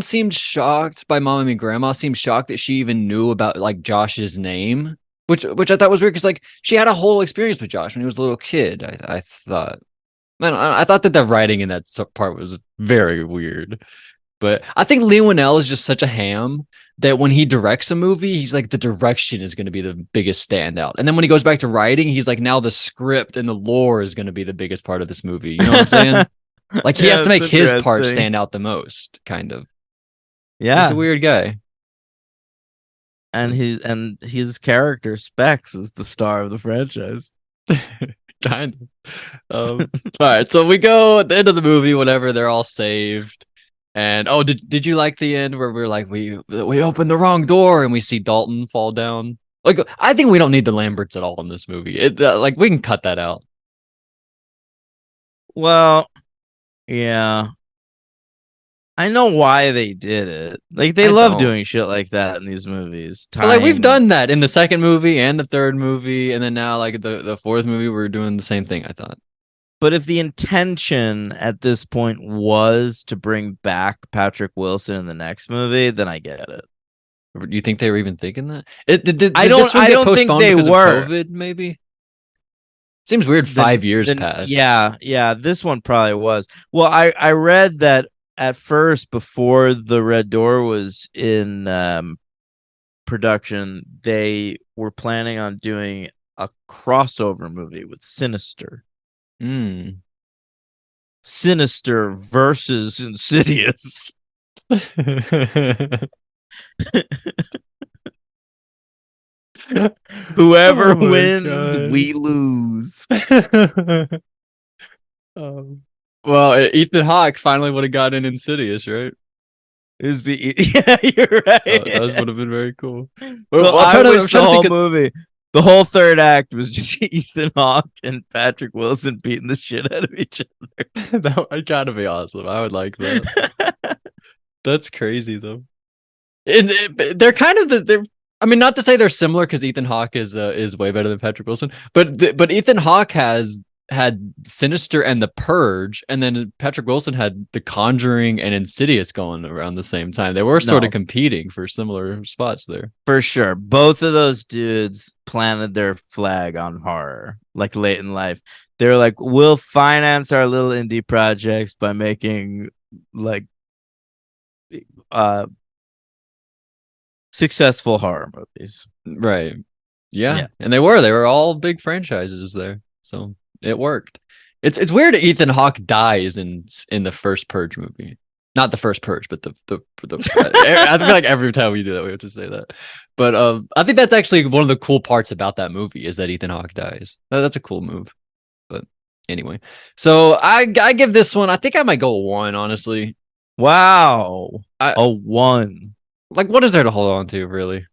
seemed shocked. By mom, I mean grandma seemed shocked that she even knew about like Josh's name. which I thought was weird because like she had a whole experience with Josh when he was a little kid. I thought, man, I thought that the writing in that part was very weird. But I think Lee Winnell is just such a ham that when he directs a movie, he's like the direction is going to be the biggest standout. And then when he goes back to writing, he's like now the script and the lore is going to be the biggest part of this movie. You know what I'm saying? Like he has Yeah, to it's make his part interesting. stand out the most, kind of. He's a Yeah, weird guy. and his character Specs is the star of the franchise. Kind of. All right, so we go at the end of the movie, whatever, they're all saved. And oh, did you like the end where we're like we opened the wrong door and we see Dalton fall down? Like I think we don't need the Lamberts at all in this movie. It like we can cut that out. Well, yeah. I know why they did it. Like they I love don't. doing shit like that in these movies. But like we've Tying done that in the second movie and the third movie, and then now like the fourth movie, we're doing the same thing. I thought. But if the intention at this point was to bring back Patrick Wilson in the next movie, then I get it. Do you think they were even thinking that? Did I this don't one I get don't think postponed they because of were. COVID? Maybe. Seems weird. Then 5 years then passed. yeah, this one probably was. Well, I read that at first before the Red Door was in production, they were planning on doing a crossover movie with Sinister. Hmm. Sinister versus Insidious. Whoever Oh my wins, god. we lose. um, well, Ethan Hawke finally would have gotten Insidious, right? Yeah, you're That right. would have been very cool. Well, I'm I I'm wish the trying to think whole of. movie, the whole third act was just Ethan Hawke and Patrick Wilson beating the shit out of each That would gotta be awesome. I would like that. other. That's crazy though. They're kind of they're. I mean, not to say they're similar because Ethan Hawke is way better than Patrick Wilson, but Ethan Hawke has had Sinister and The Purge, and then Patrick Wilson had The Conjuring and Insidious going around the same time. They were sort of No, competing for similar spots there. for sure. Both of those dudes planted their flag on horror, like late in life. They're like, we'll finance our little indie projects by making like uh successful horror movies. Right. Yeah. Yeah. And they were all big franchises there. So it worked. It's weird Ethan Hawke dies in the first Purge movie. Not the first Purge, but the I feel like every time we do that we have to say that. But I think that's actually one of the cool parts about that movie is that Ethan Hawke dies. That's a cool move. But anyway. So I give this one, I think I might go 1, honestly. Wow. I A one. like what is there to hold on to, really?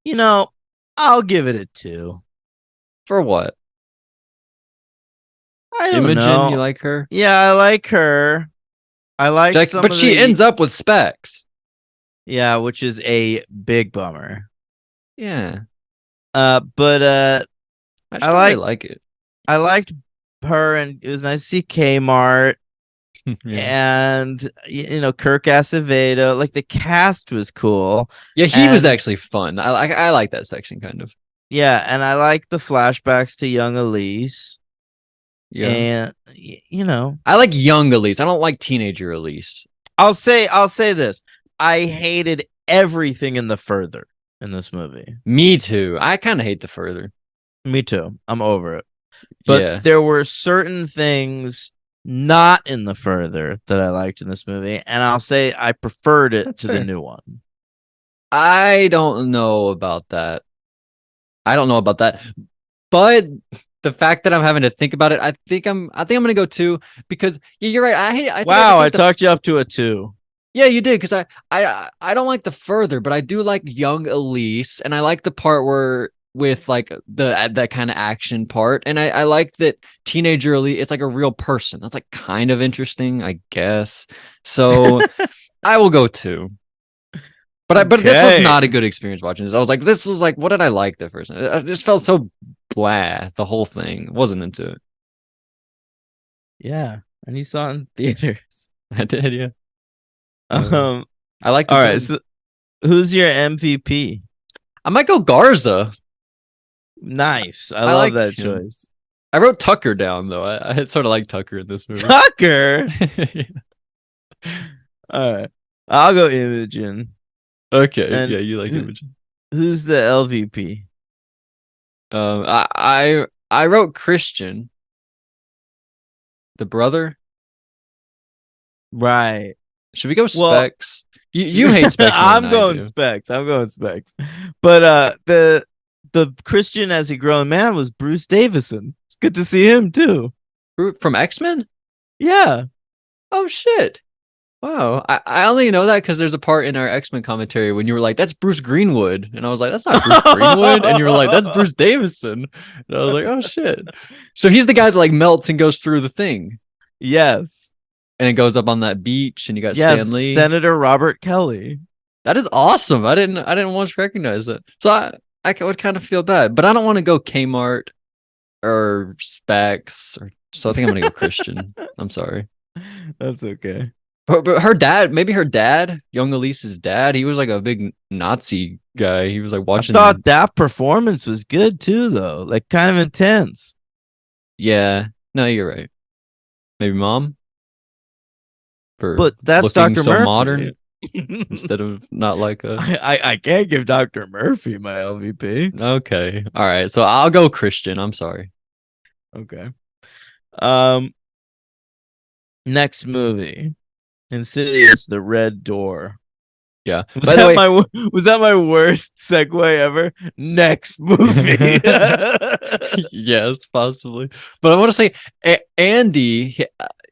You know, I'll give it a two. For what? I don't Imogen, you know. like her? Yeah, I like her. I like Like, some but of she the ends up with Specs. yeah, which is a big bummer. Yeah, But I just I don't really like like it. I liked her, and it was nice to see Kmart Yeah, and Kirk Acevedo. Like the cast was cool, yeah, he was and actually fun. I like that section kind of. yeah, and I like the flashbacks to young Elise, Yeah, and I like young Elise. I don't like teenager Elise. I'll say this: I hated everything in the further in this movie. Me too. I kind of hate the further. Me too. I'm over it. But Yeah, there were certain things not in the further that I liked in this movie, and I'll say I preferred it that's to the fair. new one. I don't know about that. I don't know about that. But the fact that I'm having to think about it, I think I'm gonna go 2 because yeah, you're right. I think I just Wow, I hate the. talked you up to a two. Yeah, you did because I don't like the further, but I do like young Elise, and I like the part where with like the that kind of action part, and I like that teenager Elise. It's like a real person. That's like kind of interesting, I guess. So I will go 2. But this was Okay. not a good experience watching this. I was like, this was like, what did I like the first? I just felt so blah. The whole thing wasn't into it. Yeah, and you saw it in theaters. I did, yeah. Um, Um. I liked All it right. then. So, who's your MVP? I might go Garza. Nice. I I love like that him. choice. I wrote Tucker down though. I sort of like Tucker in this movie. Tucker. All right. I'll go Imogen. Okay, And yeah, you like Imogen. who's the LVP? I wrote Christian, the brother. Right. Should we go Well, Specs? You hate Specs more than I'm I going do. Specs. I'm going Specs. But the Christian as a grown man was Bruce Davison. It's good to see him too. From X-Men? Yeah. Oh shit. Wow. I only know that because there's a part in our X-Men commentary when you were like, that's Bruce Greenwood. And I was like, that's not Bruce Greenwood. And you were like, that's Bruce Davison. And I was like, oh shit. So he's the guy that like melts and goes through the thing. Yes. And it goes up on that beach and you got Stan Yes, Lee. Senator Robert Kelly. That is awesome. I didn't once recognize it. So I would kind of feel bad, but I don't want to go Kmart or Specs or so I think I'm gonna go Christian. I'm sorry. That's okay. But her dad, maybe her dad, young Elise's dad, he was like a big Nazi guy. He was like I watching. thought that performance was good too, though. Like kind of intense. Yeah, no, you're right. Maybe mom for But that's looking Dr. so Murphy. modern instead of not like a. I can't give Dr. Murphy my LVP. Okay, all right. So I'll go Christian. I'm sorry. Okay. Um, next movie, Insidious: The Red Door. Yeah. Was By the that way, my was that my worst segue ever? Next movie. yes, possibly. But I want to say Andy.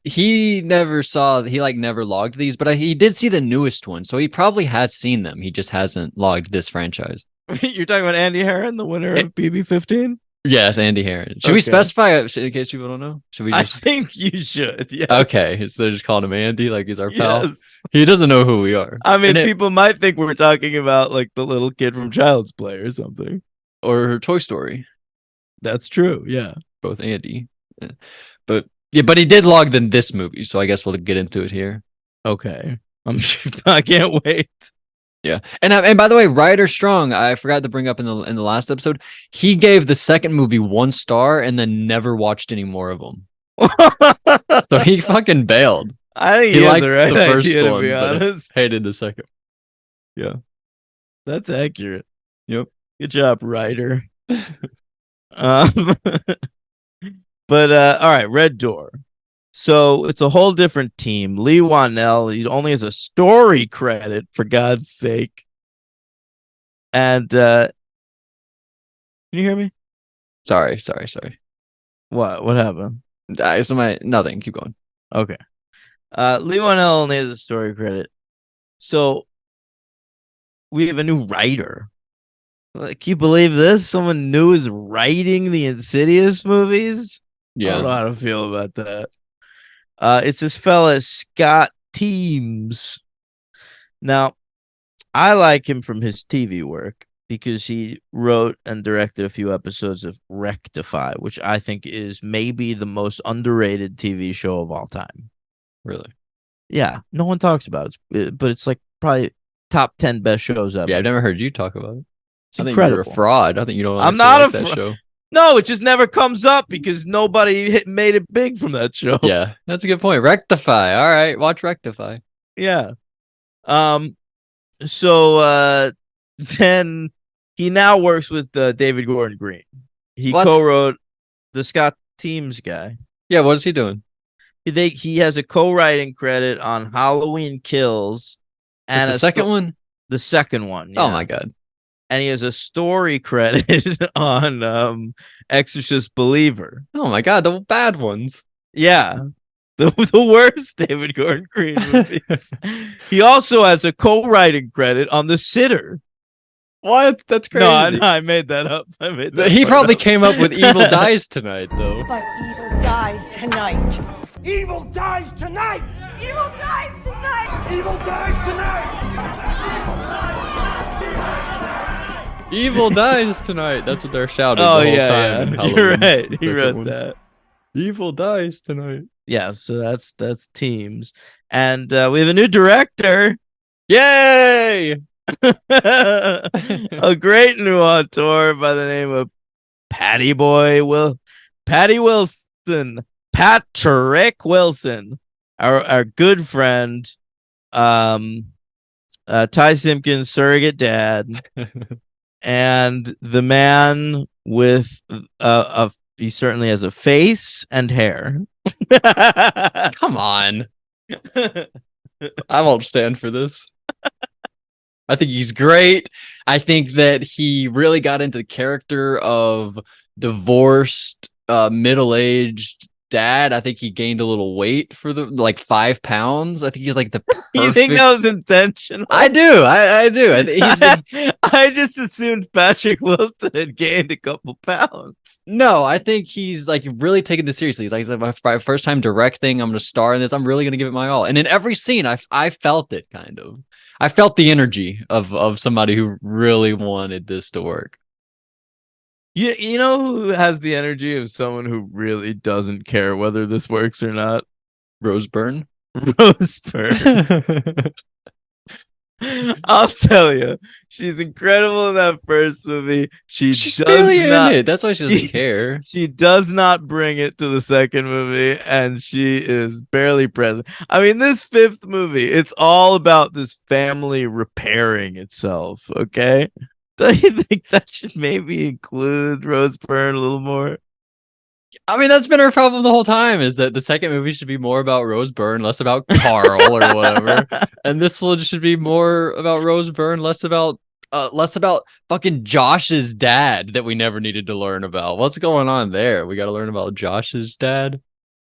He never saw. He like never logged these, but he did see the newest one, so he probably has seen them. He just hasn't logged this franchise. You're talking about Andy Herron, the winner Eh, of BB-15? yes, Andy Herron. Should we Okay. specify in case people don't know? Should we I just? think you should. Yes. Okay, so they're just calling him Andy, like he's our pal. Yes. He doesn't know who we are. I mean, And people might think we're talking about like the little kid from Child's Play or something. or Toy Story, That's true. Yeah. both Andy. But yeah, but he did log this movie, so I guess we'll get into it here. Okay. I can't wait. Yeah, and by the way, Ryder Strong, I forgot to bring up in the last episode, he gave the second movie 1 star and then never watched any more of them. So he fucking bailed. I think He you have liked the right the first idea, to one, be but honest. hated the second. Yeah. That's accurate. Yep. Good job, writer. Um, but all right, Red Door. So it's a whole different team. Lee Wanell, he only has a story credit, for God's sake. And can you hear me? Sorry. What happened? Nothing. Keep going. Okay. Lee Wanell only has a story credit. So we have a new writer. Like, can you believe this? Someone new is writing the Insidious movies? I don't know Yeah. how to feel about that. It's this fella, Scott Teems. Now, I like him from his TV work because he wrote and directed a few episodes of Rectify, which I think is maybe the most underrated TV show of all time. Really. Yeah, no one talks about it, but it's like probably top 10 best shows ever. Yeah, I've never heard you talk about it. It's I think incredible. you're a fraud. I think you don't I'm actually not like a that show. No, it just never comes up because nobody made it big from that show. Yeah, that's a good point. Rectify. All right, watch Rectify. Yeah. So then he now works with David Gordon Green. He What? co-wrote the Scott Teems guy. Yeah, what is he doing? He has a co-writing credit on Halloween Kills and It's the second one? The second one. Oh yeah. my god. And he has a story credit on Exorcist Believer. Oh my god, the bad ones. Yeah. The worst David Gordon Green movies. He also has a co-writing credit on The Sitter. What? That's crazy. No, I made that up. He probably came up with Evil Dies Tonight, though. But evil dies tonight. Evil dies tonight! Evil dies tonight. Evil dies tonight! Evil Dies Tonight. That's what they're shouting Oh, the whole yeah, time. yeah. You're right. He wrote that. Evil Dies Tonight. Yeah, so that's Teams. And we have a new director. Yay! A great new auteur by the name of Patty Wilson, Patrick Wilson, our good friend, um, Ty Simpkins' surrogate dad, and the man with he certainly has a face and hair. Come on. I won't stand for this. I think he's great. I think that he really got into the character of divorced, middle-aged dad. I think he gained a little weight for the 5 pounds. I think he's like the perfect. You think that was intentional? I do. I do. I think he's I just assumed Patrick Wilson had gained a couple pounds. No, I think he's like really taking this seriously. He's like my first time directing. I'm going to star in this. I'm really going to give it my all. And in every scene, I felt it kind of. I felt the energy of somebody who really wanted this to work. You know who has the energy of someone who really doesn't care whether this works or not? Rose Byrne. Rose Byrne. I'll tell you, she's incredible in that first movie. She's barely not, in it. That's why she doesn't care. She does not bring it to the second movie, and she is barely present. I mean, this fifth movie, it's all about this family repairing itself. Okay, do you think that should maybe include Rose Byrne a little more? I mean, that's been our problem the whole time, is that the second movie should be more about Rose Byrne, less about Carl or whatever. And this one should be more about Rose Byrne, less about fucking Josh's dad that we never needed to learn about. What's going on there? We got to learn about Josh's dad.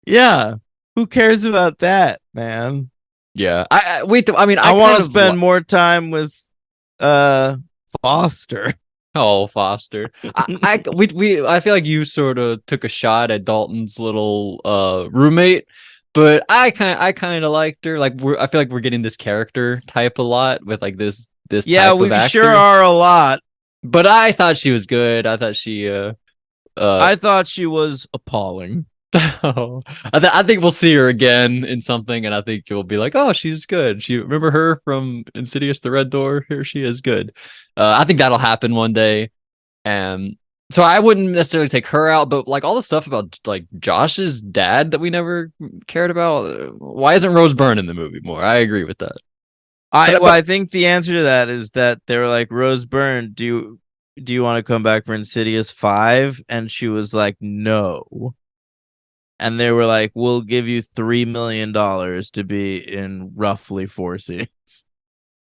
Yeah. Who cares about that, man? Yeah. I want to spend more time with Foster. Oh, Foster. I feel like you sort of took a shot at Dalton's little roommate, but I kind of liked her. Like I feel like we're getting this character type a lot with like this yeah, type we of actor. Sure are a lot. But I thought she was good. I thought she I thought she was appalling. I think we'll see her again in something, and I think you'll be like, "Oh, she's good." Remember her from Insidious: The Red Door. Here she is, good. I think that'll happen one day, and so I wouldn't necessarily take her out, but like all the stuff about like Josh's dad that we never cared about. Why isn't Rose Byrne in the movie more? I agree with that. I think the answer to that is that they were like, Rose Byrne, do you want to come back for Insidious 5? And she was like, no. And they were like, we'll give you $3 million to be in roughly 4 scenes.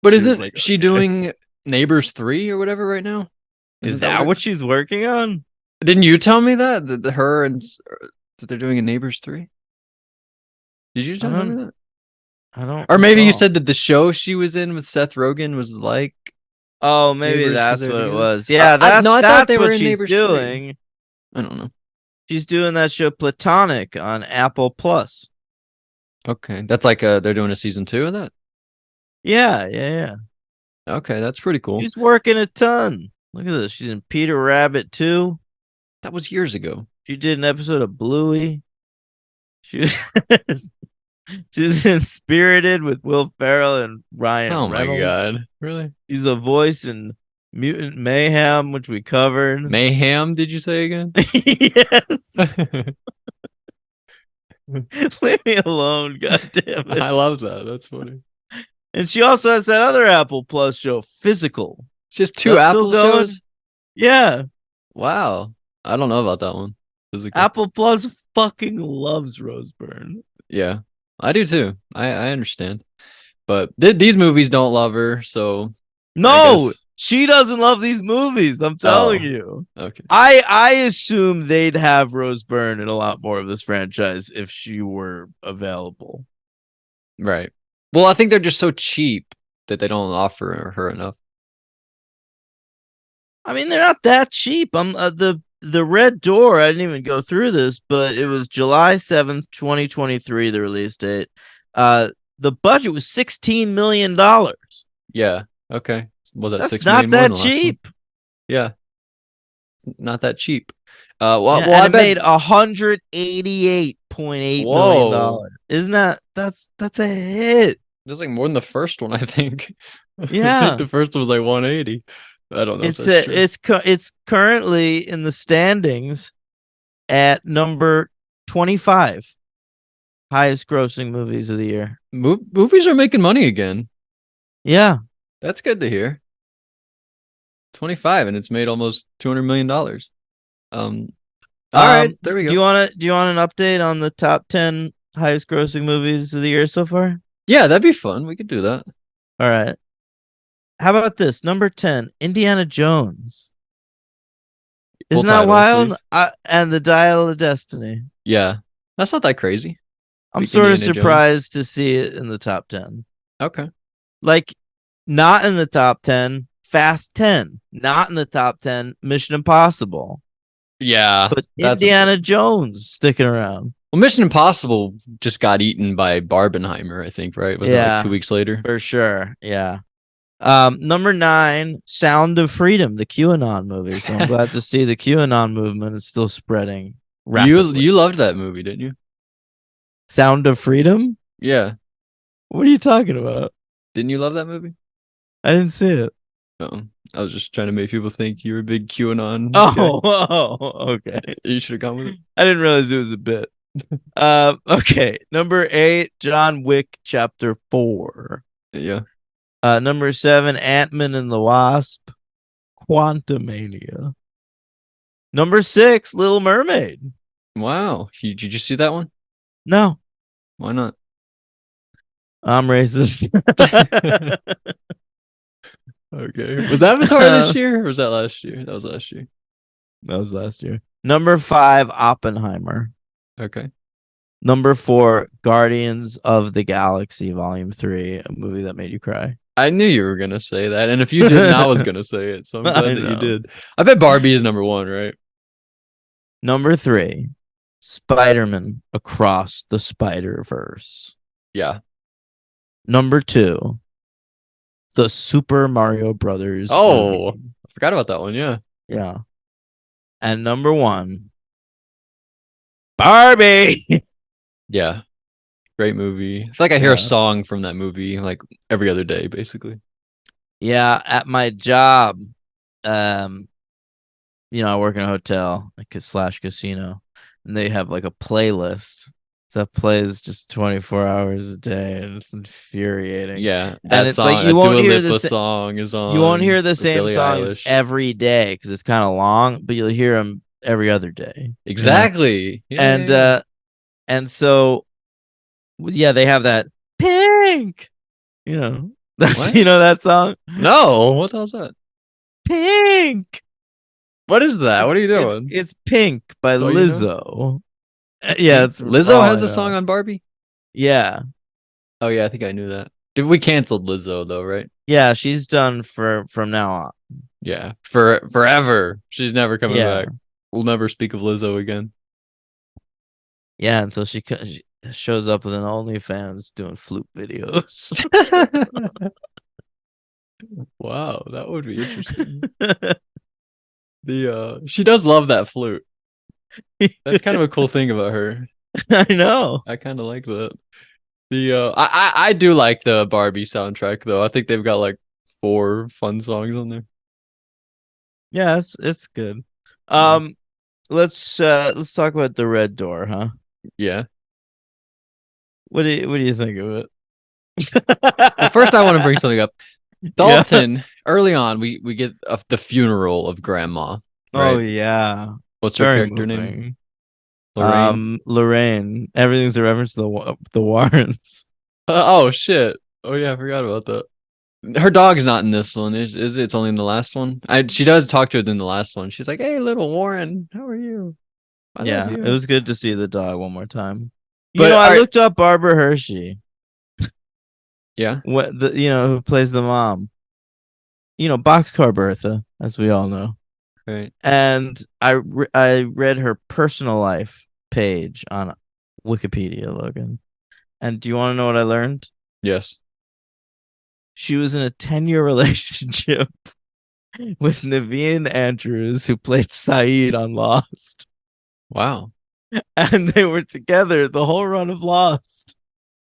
But isn't she doing Neighbors 3 or whatever right now? Is that what she's working on? Didn't you tell me that? That they're doing a Neighbors 3? Did you tell me that? I don't. Or maybe you said that the show she was in with Seth Rogen was like. Oh, maybe that's what it was. Yeah, that's what she's doing. I don't know. She's doing that show Platonic on Apple Plus. Okay, that's like they're doing a season 2 of that. Yeah. Okay, that's pretty cool. She's working a ton. Look at this. She's in Peter Rabbit 2. That was years ago. She did an episode of Bluey. She was in Spirited with Will Ferrell and Ryan Reynolds. Oh my god, really? She's a voice in Mutant Mayhem, which we covered. Mayhem, did you say again? Yes. Leave me alone, goddammit. I love that. That's funny. And she also has that other Apple Plus show, Physical. Just 2 Apple shows? Yeah. Wow. I don't know about that one. Physical. Apple Plus fucking loves Rose Byrne. Yeah, I do too. I understand. But these movies don't love her, so... No! She doesn't love these movies. I'm telling you. Okay. I assume they'd have Rose Byrne in a lot more of this franchise if she were available. Right. Well, I think they're just so cheap that they don't offer her enough. I mean, they're not that cheap. The Red Door, I didn't even go through this, but it was July 7th, 2023, the release date. The budget was $16 million. Yeah. Okay. Was that That's 6 not million that cheap. Yeah. Not that cheap. It made $188.8 million. Isn't that's a hit? That's like more than the first one, I think. Yeah. The first one was like 180. I don't know if that's true. It's currently in the standings at number 25, highest grossing movies of the year. Movies are making money again. Yeah. That's good to hear. 25, and it's made almost $200 million. All right, there we go. Do you want an update on the top 10 highest grossing movies of the year so far? Yeah, that'd be fun. We could do that. All right. How about this? Number 10, Indiana Jones. Full Isn't that title, wild? please. And the Dial of Destiny. Yeah, that's not that crazy. I'm Like sort of Indiana Jones. surprised to see it in the top 10. Okay. Like, not in the top 10, Fast 10. Not in the top 10, Mission Impossible. Yeah, But that's Indiana Jones sticking around. well, Mission Impossible just got eaten by Barbenheimer, I think, right? Was that Yeah. like 2 weeks later? For sure. Yeah. Number 9, Sound of Freedom, the QAnon movie. So I'm glad to see the QAnon movement is still spreading rapidly. You loved that movie, didn't you? Sound of Freedom? Yeah. What are you talking about? Didn't you love that movie? I didn't see it. Oh, I was just trying to make people think you were a big QAnon. Okay. You should have gone with it. I didn't realize it was a bit. Okay. Number 8, John Wick Chapter 4. Yeah. Number 7, Ant-Man and the Wasp, Quantumania. Number 6, Little Mermaid. Wow. Did you see that one? No, Why not? I'm racist. Okay. Was Avatar this year or was that last year? That was last year. That was last year. Number 5, Oppenheimer. Okay. Number 4, Guardians of the Galaxy Volume 3, a movie that made you cry. I knew you were gonna say that, and if you didn't, I was gonna say it. So I'm glad I that you know. did. I bet Barbie is number 1, right? Number 3, Spider-Man Across the Spider-Verse. Yeah. Number 2, the Super Mario Brothers. Oh, movie. I forgot about that one. Yeah. Yeah. And number 1, Barbie. Yeah. Great movie. I feel like I hear Yeah. a song from that movie like every other day, basically. Yeah, at my job, I work in a hotel, like a / casino, and they have like a playlist that plays just 24 hours a day, and it's infuriating. Yeah, And that it's song, like you a won't Dua hear Lipa the song is on. you won't hear the with same Billie songs Eilish. every day because it's kind of long, but you'll hear them every other day. Exactly. Yeah, And yeah. and so yeah, they have that Pink. That's What? that song? No, what the hell's that? Pink. What is that? What are you It's, doing? it's Pink by That's all you know? Lizzo. Yeah, it's Lizzo all has I a song know. on Barbie. Yeah. Oh yeah, I think I knew that. We canceled Lizzo though, right? Yeah, she's done from now on. Yeah, for forever. She's never coming Yeah. back. We'll never speak of Lizzo again. Yeah, until she shows up with an OnlyFans doing flute videos. Wow, that would be interesting. She does love that flute. That's kind of a cool thing about her. I know. I kind of like that. I do like the Barbie soundtrack though. I think they've got like 4 fun songs on there. Yeah, it's good. Let's talk about The Red Door, huh? Yeah. What do you think of it? Well, first I want to bring something up. Dalton, early on, we get the funeral of Grandma. Right? Oh yeah. What's her Very character name? moving. Lorraine. Lorraine. Everything's a reference to the Warrens. Oh shit. Oh yeah, I forgot about that. Her dog's not in this one. Is it? It's only in the last one. She does talk to it in the last one. She's like, "Hey, little Warren, how are you?" I Yeah, love you. it was good to see the dog one more time. But I looked up Barbara Hershey. Yeah. Who plays the mom? Boxcar Bertha, as we all know. Right. And I read her personal life page on Wikipedia, Logan. And do you want to know what I learned? Yes. She was in a 10-year relationship with Naveen Andrews, who played Saeed on Lost. Wow. And they were together the whole run of Lost.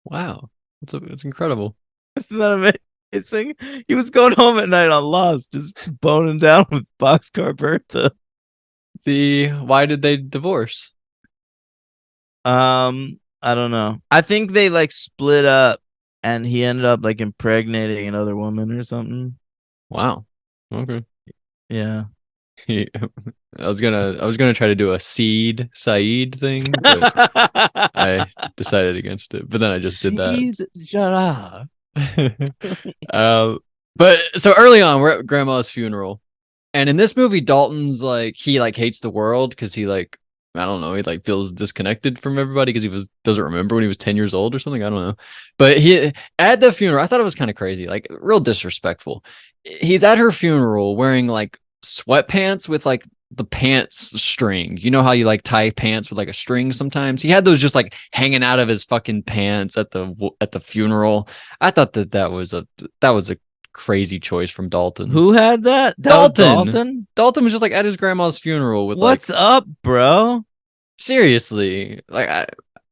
Wow. It's incredible. Isn't that amazing? kissing. He was going home at night on Lost, just boning down with Boxcar Bertha. Why did they divorce? I don't know. I think they like split up, and he ended up like impregnating another woman or something. Wow. Okay. Yeah. I was gonna try to do a Saeed thing, but I decided against it. But then I just did that. Jara. But so early on, we're at Grandma's funeral, and in this movie, Dalton's like he like hates the world because he like I don't know he like feels disconnected from everybody because doesn't remember when he was 10 years old or something. I don't know. But he at the funeral, I thought it was kind of crazy, like real disrespectful. He's at her funeral wearing like sweatpants with like the pants string. You know how you like tie pants with like a string sometimes? He had those just like hanging out of his fucking pants at the funeral. I thought that was a crazy choice from Dalton. Who had that? Dalton. Dalton was just like at his grandma's funeral with What's up, bro? Seriously. Like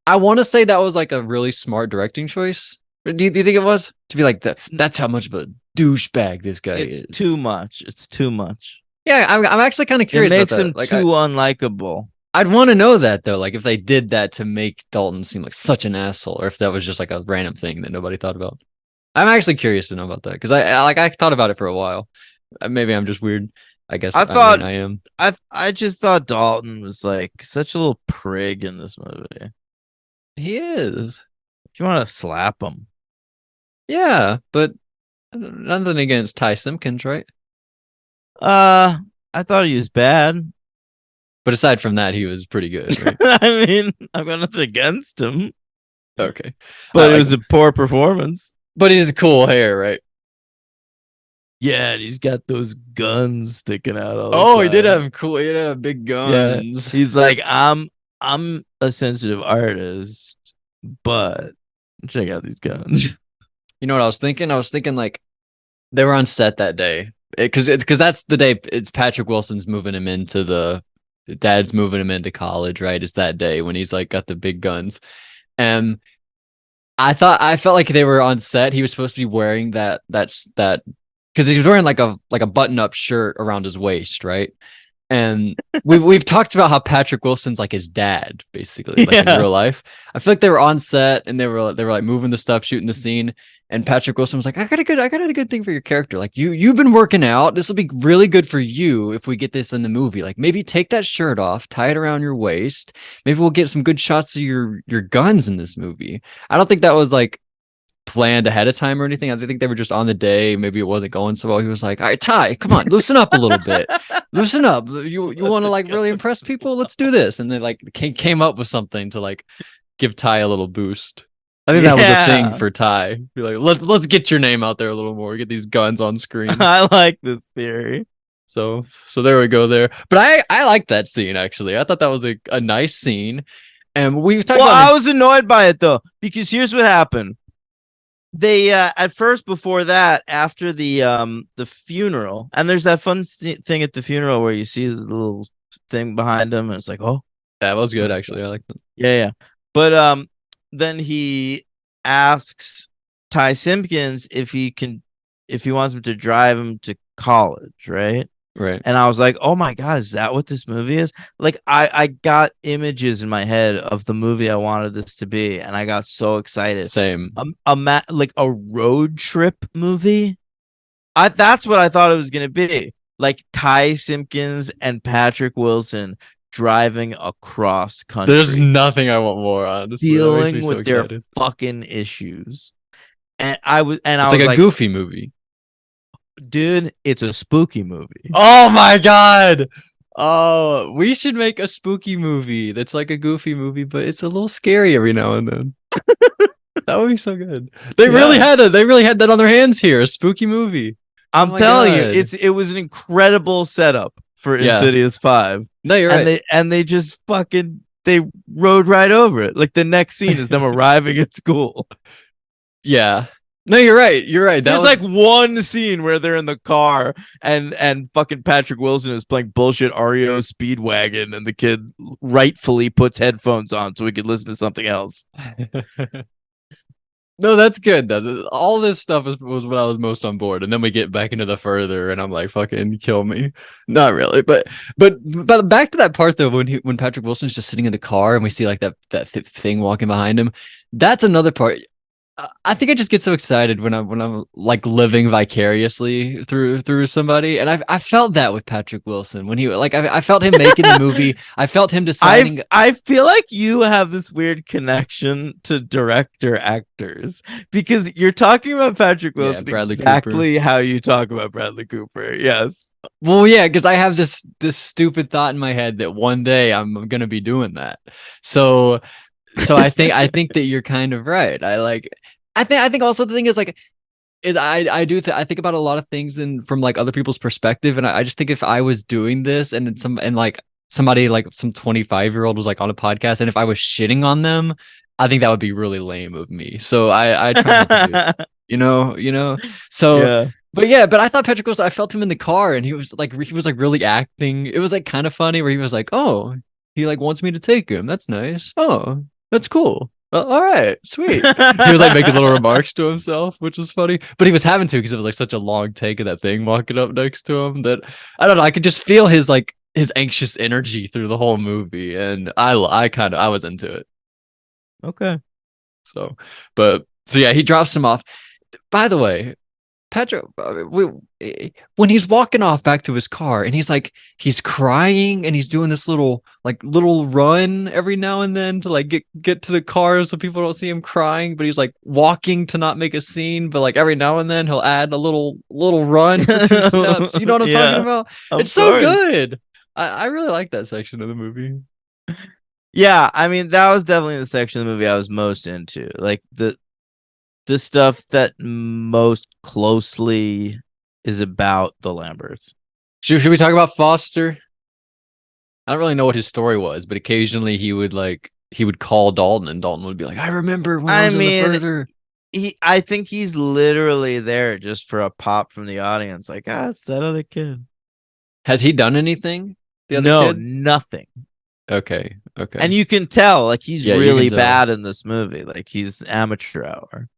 I want to say that was like a really smart directing choice. Do you think it was? To be like that's how much of a douchebag this guy is. It's too much. It's too much. Yeah, I'm actually kind of curious. It makes him like, too unlikable. I'd want to know that though, like if they did that to make Dalton seem like such an asshole, or if that was just like a random thing that nobody thought about. I'm actually curious to know about that because I thought about it for a while. Maybe I'm just weird. I guess I am. I just thought Dalton was like such a little prig in this movie. He is. If you want to slap him, yeah, but nothing against Ty Simpkins, right? I thought he was bad, but aside from that, he was pretty good. Right? I mean, I've got nothing against him. Okay, but it was a poor performance. But he's cool hair, right? Yeah, and he's got those guns sticking out. All the time. He did have big guns. Yeah. He's like, I'm a sensitive artist, but check out these guns. You know what I was thinking? I was thinking like they were on set that day because that's the day it's Patrick Wilson's moving him into the dad's moving him into college, right? It's that day when he's like got the big guns, and I felt like they were on set. He was supposed to be wearing that because he was wearing like a button up shirt around his waist, right? And we've talked about how Patrick Wilson's like his dad, basically, like in real life. I feel like they were on set and they were like moving the stuff, shooting the scene. And Patrick Wilson was like, I got a good thing for your character. Like you've been working out. This will be really good for you if we get this in the movie. Like maybe take that shirt off, tie it around your waist. Maybe we'll get some good shots of your guns in this movie. I don't think that was like planned ahead of time or anything. I think they were just on the day. Maybe it wasn't going so well. He was like, all right, Ty, come on, loosen up a little bit. Loosen up. You want to like really impress people? Let's do this. And they like came up with something to like give Ty a little boost. I think that was a thing for Ty. Be like, let's get your name out there a little more. Get these guns on screen. I like this theory. So there we go there. But I like that scene actually. I thought that was a nice scene. And we talked about I was annoyed by it though, because here's what happened. They at first, before that, after the funeral, and there's that fun thing at the funeral where you see the little thing behind him, and it's like, oh, that was good actually. I like that. Yeah. But then he asks Ty Simpkins if he wants him to drive him to college, right? Right. And I was like, oh my God, is that what this movie is? Like I got images in my head of the movie I wanted this to be, and I got so excited. Same. Like a road trip movie. That's what I thought it was gonna be. Like Ty Simpkins and Patrick Wilson driving across country. There's nothing I want more on. Dealing with their fucking issues. And I was like a goofy movie. Dude, it's a spooky movie. Oh my God. Oh, we should make a spooky movie that's like a goofy movie, but it's a little scary every now and then. That would be so good. They really had that on their hands here, a spooky movie. I'm telling you, it was an incredible setup for Insidious 5. No, you're right. They just fucking rode right over it. Like the next scene is them arriving at school. Yeah. No, you're right. There's like one scene where they're in the car and fucking Patrick Wilson is playing bullshit REO Speedwagon, and the kid rightfully puts headphones on so he could listen to something else. No, that's good. All this stuff was when I was most on board, and then we get back into the further, and I'm like, "Fucking kill me!" Not really, but back to that part though, when Patrick Wilson's just sitting in the car, and we see like that thing walking behind him. That's another part. I think I just get so excited when I'm like living vicariously through somebody, and I felt that with Patrick Wilson when he like I felt him making the movie. I felt him deciding. I feel like you have this weird connection to director actors because you're talking about Patrick Yeah, Wilson Bradley exactly how you talk about Bradley Cooper. Yes. Well, yeah, because I have this stupid thought in my head that one day I'm gonna be doing that. So I think that you're kind of right. I think also the thing is like is I think about a lot of things from like other people's perspective, and I just think if I was doing this and like somebody like some 25-year-old was like on a podcast, and if I was shitting on them, I think that would be really lame of me. So I try not to do it. So Yeah. but yeah, but I thought Patrick Wilson, I felt him in the car, and he was like really acting. It was like kind of funny where he was like, "Oh, he like wants me to take him. That's nice. Oh, that's cool. All right, sweet." He was like making little remarks to himself, which was funny. But he was having to because it was like such a long take of that thing walking up next to him that I don't know. I could just feel his anxious energy through the whole movie, and I was into it. Okay. So, so yeah, he drops him off. By the way, Patrick, when he's walking off back to his car, and he's crying, and he's doing this little run every now and then to like get to the car so people don't see him crying, but he's like walking to not make a scene, but like every now and then he'll add a little run for 2 steps. You know what I'm Yeah, talking about? of It's so course. good. I really like that section of the movie. Yeah, I mean that was definitely the section of the movie I was most into. Like the stuff that most closely is about the Lamberts. Should we talk about Foster? I don't really know what his story was, but occasionally he would call Dalton, and Dalton would be like, "I remember when I I was in the mean, further." I think he's literally there just for a pop from the audience. Like, it's that other kid. Has he done anything? The other No, kid? nothing. Okay. And you can tell, like, he's Yeah, you really can tell. bad in this movie. Like, he's amateur hour.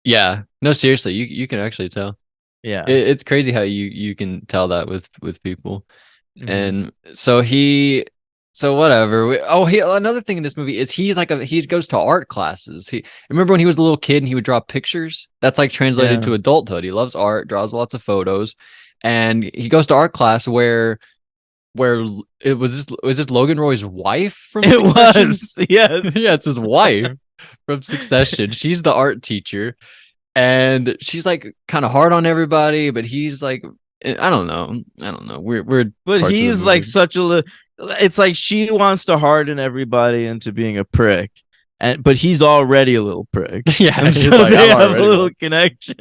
Yeah. No, seriously, you can actually tell. Yeah. It's crazy how you can tell that with people. Mhm. And so whatever. Another thing in this movie is he goes to art classes. He remember when he was a little kid and he would draw pictures? That's like translated Yeah. to adulthood. He loves art, draws lots of photos, and he goes to art class where it was this Logan Roy's wife from It Succession? was, yes. Yeah, it's his wife from Succession. She's the art teacher, and she's like kind of hard on everybody, but he's like, I don't know. Weird. But parts of the he's like movie. such a it's like she wants to harden everybody into being a prick. But he's already a little prick. Yeah, And he's so like, they I'm have a already little one. connection.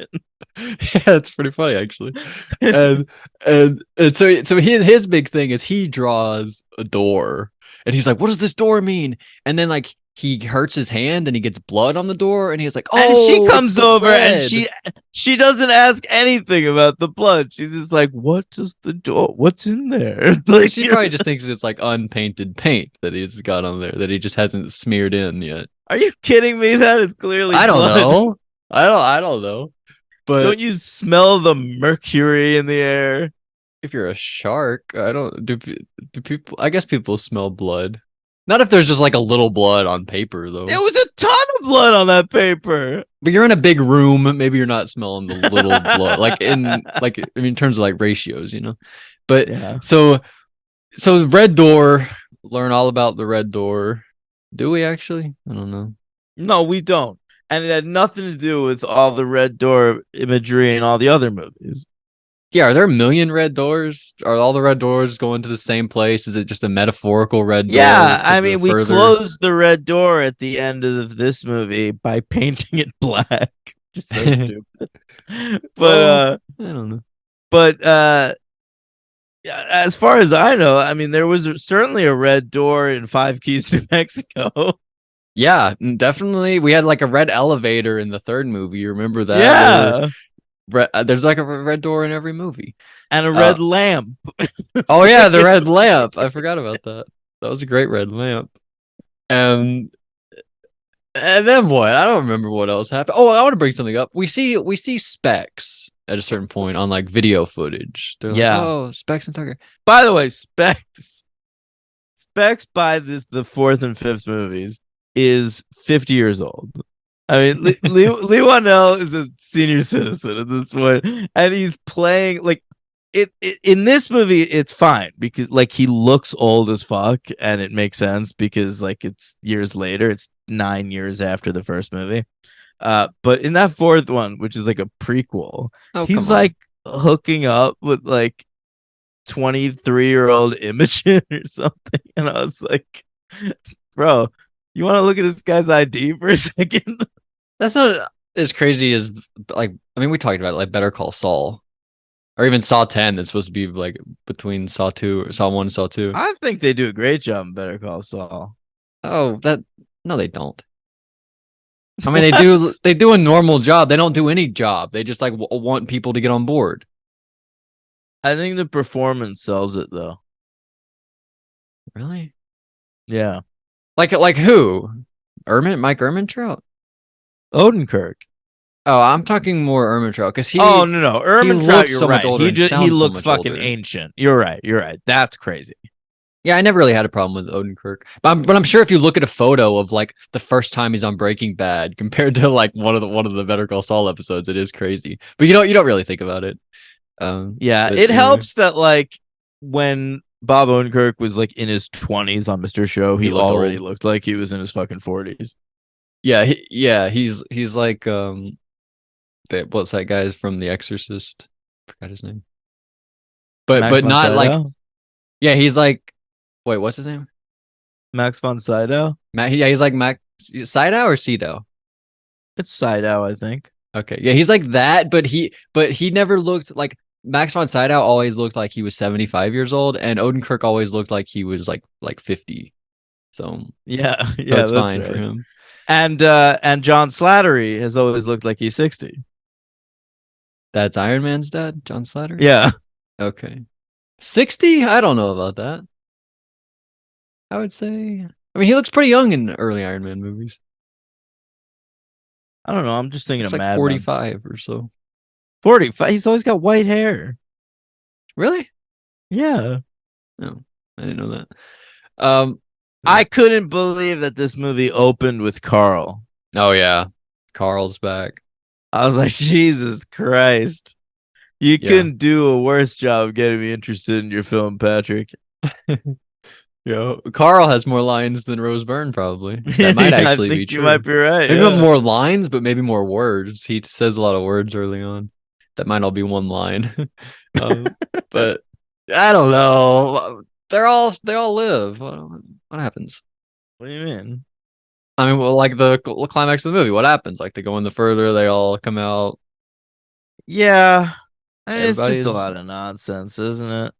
Yeah, it's pretty funny actually. And so his big thing is he draws a door, and he's like, "What does this door mean?" And then like he hurts his hand, and he gets blood on the door, and he's like, "Oh!" And she it's comes the over and bread." she doesn't ask anything about the blood. She's just like, "What does the door? What's in there?" Like, She probably just thinks it's like unpainted paint that he's got on there that he just hasn't smeared in yet. are you kidding me? That is clearly I don't blood. know. I don't know. But Don't you smell the mercury in the air? if you're a shark, I don't do people. I guess people smell blood. Not if there's just like a little blood on paper though. There was a ton of blood on that paper. But you're in a big room, maybe you're not smelling the little blood. In terms of like ratios, you know. But Yeah. so the red door, learn all about the red door. Do we actually? I don't know. No, we don't. And it had nothing to do with all the red door imagery in all the other movies. Yeah, are there a million red doors? Are all the red doors going to the same place? Is it just a metaphorical red door? Yeah, to I the mean, we further- closed the red door at the end of this movie by painting it black. Just so stupid. Well, I don't know. But yeah, as far as I know, I mean, there was certainly a red door in Five Keys, New Mexico. Yeah, definitely. We had like a red elevator in the third movie. You remember that? Yeah, There's like a red door in every movie. and a red lamp. Oh yeah, the red lamp. I forgot about that. That was a great red lamp. And And then what? I don't remember what else happened. Oh, I want to bring something up. We see Specs at a certain point on like video footage. They're like, Yeah. oh, Specs and Tucker. By the way, Specs by the fourth and fifth movies is 50 years old. I mean, Lee Wanell is a senior citizen at this point, and he's playing like it in this movie. It's fine because like he looks old as fuck, and it makes sense because like it's years later. It's 9 years after the first movie. But in that fourth one, which is like a prequel, Oh, he's come on. like hooking up with like 23-year-old Imogen or something, and I was like, bro, you want to look at this guy's ID for a second? That's not as crazy as like I mean we talked about it, like Better Call Saul or even Saw 10 that's supposed to be like between Saw 2 or Saw 1 and Saw 2. I think they do a great job in Better Call Saul. Oh, that no they don't. I mean they do a normal job. They don't do any job. They just like want people to get on board. I think the performance sells it though. Really? Yeah. Like who? Mike Ehrmantraut? Odenkirk. Oh, I'm talking more Ehrmantraut because he Oh no, Ehrmantraut, looks you're so much right. older He and he sounds so looks much fucking older. ancient. You're right. That's crazy. Yeah, I never really had a problem with Odenkirk, but I'm sure if you look at a photo of like the first time he's on Breaking Bad compared to like one of the Better Call Saul episodes, it is crazy. But you don't really think about it. Yeah, But it anyway, helps that like when Bob Odenkirk was like in his 20s on Mr. Show, he he looked already old. looked like he was in his fucking 40s. Yeah, he's like what's that guy's from The Exorcist? Forgot his name. But Max but von not like Sydow? yeah, he's like wait, what's his name? Max von Sydow? Matt. Yeah, he's like Max Sydow or Cedo. It's Sydow, I think. Okay, yeah, he's like that, but he never looked like Max von Sydow always looked like he was 75 years old, and Odenkirk always looked like he was like 50. So Yeah, so yeah, it's that's fine for right. him. And John Slattery has always looked like he's 60. That's Iron Man's dad, John Slattery. Yeah. Okay, 60. I don't know about that. I would say. I mean, he looks pretty young in early Iron Man movies. I don't know. I'm just thinking Looks of like Mad Men. 45 or so. 45. He's always got white hair. Really? Yeah. No, I didn't know that. Um. I couldn't believe that this movie opened with Carl. Oh yeah, Carl's back. I was like, Jesus Christ. You Yeah. couldn't do a worse job getting me interested in your film, Patrick. Yeah, Carl has more lines than Rose Byrne, probably. That might I actually be think you true. might be right. Maybe Yeah. not more lines, but maybe more words. He says a lot of words early on. That might all be one line. um, but I don't know. They all live. What happens? What do you mean? I mean, well, like the climax of the movie. What happens? Like they go in the further, they all come out. Yeah. I mean, it's just a Everybody's lot of nonsense, isn't it?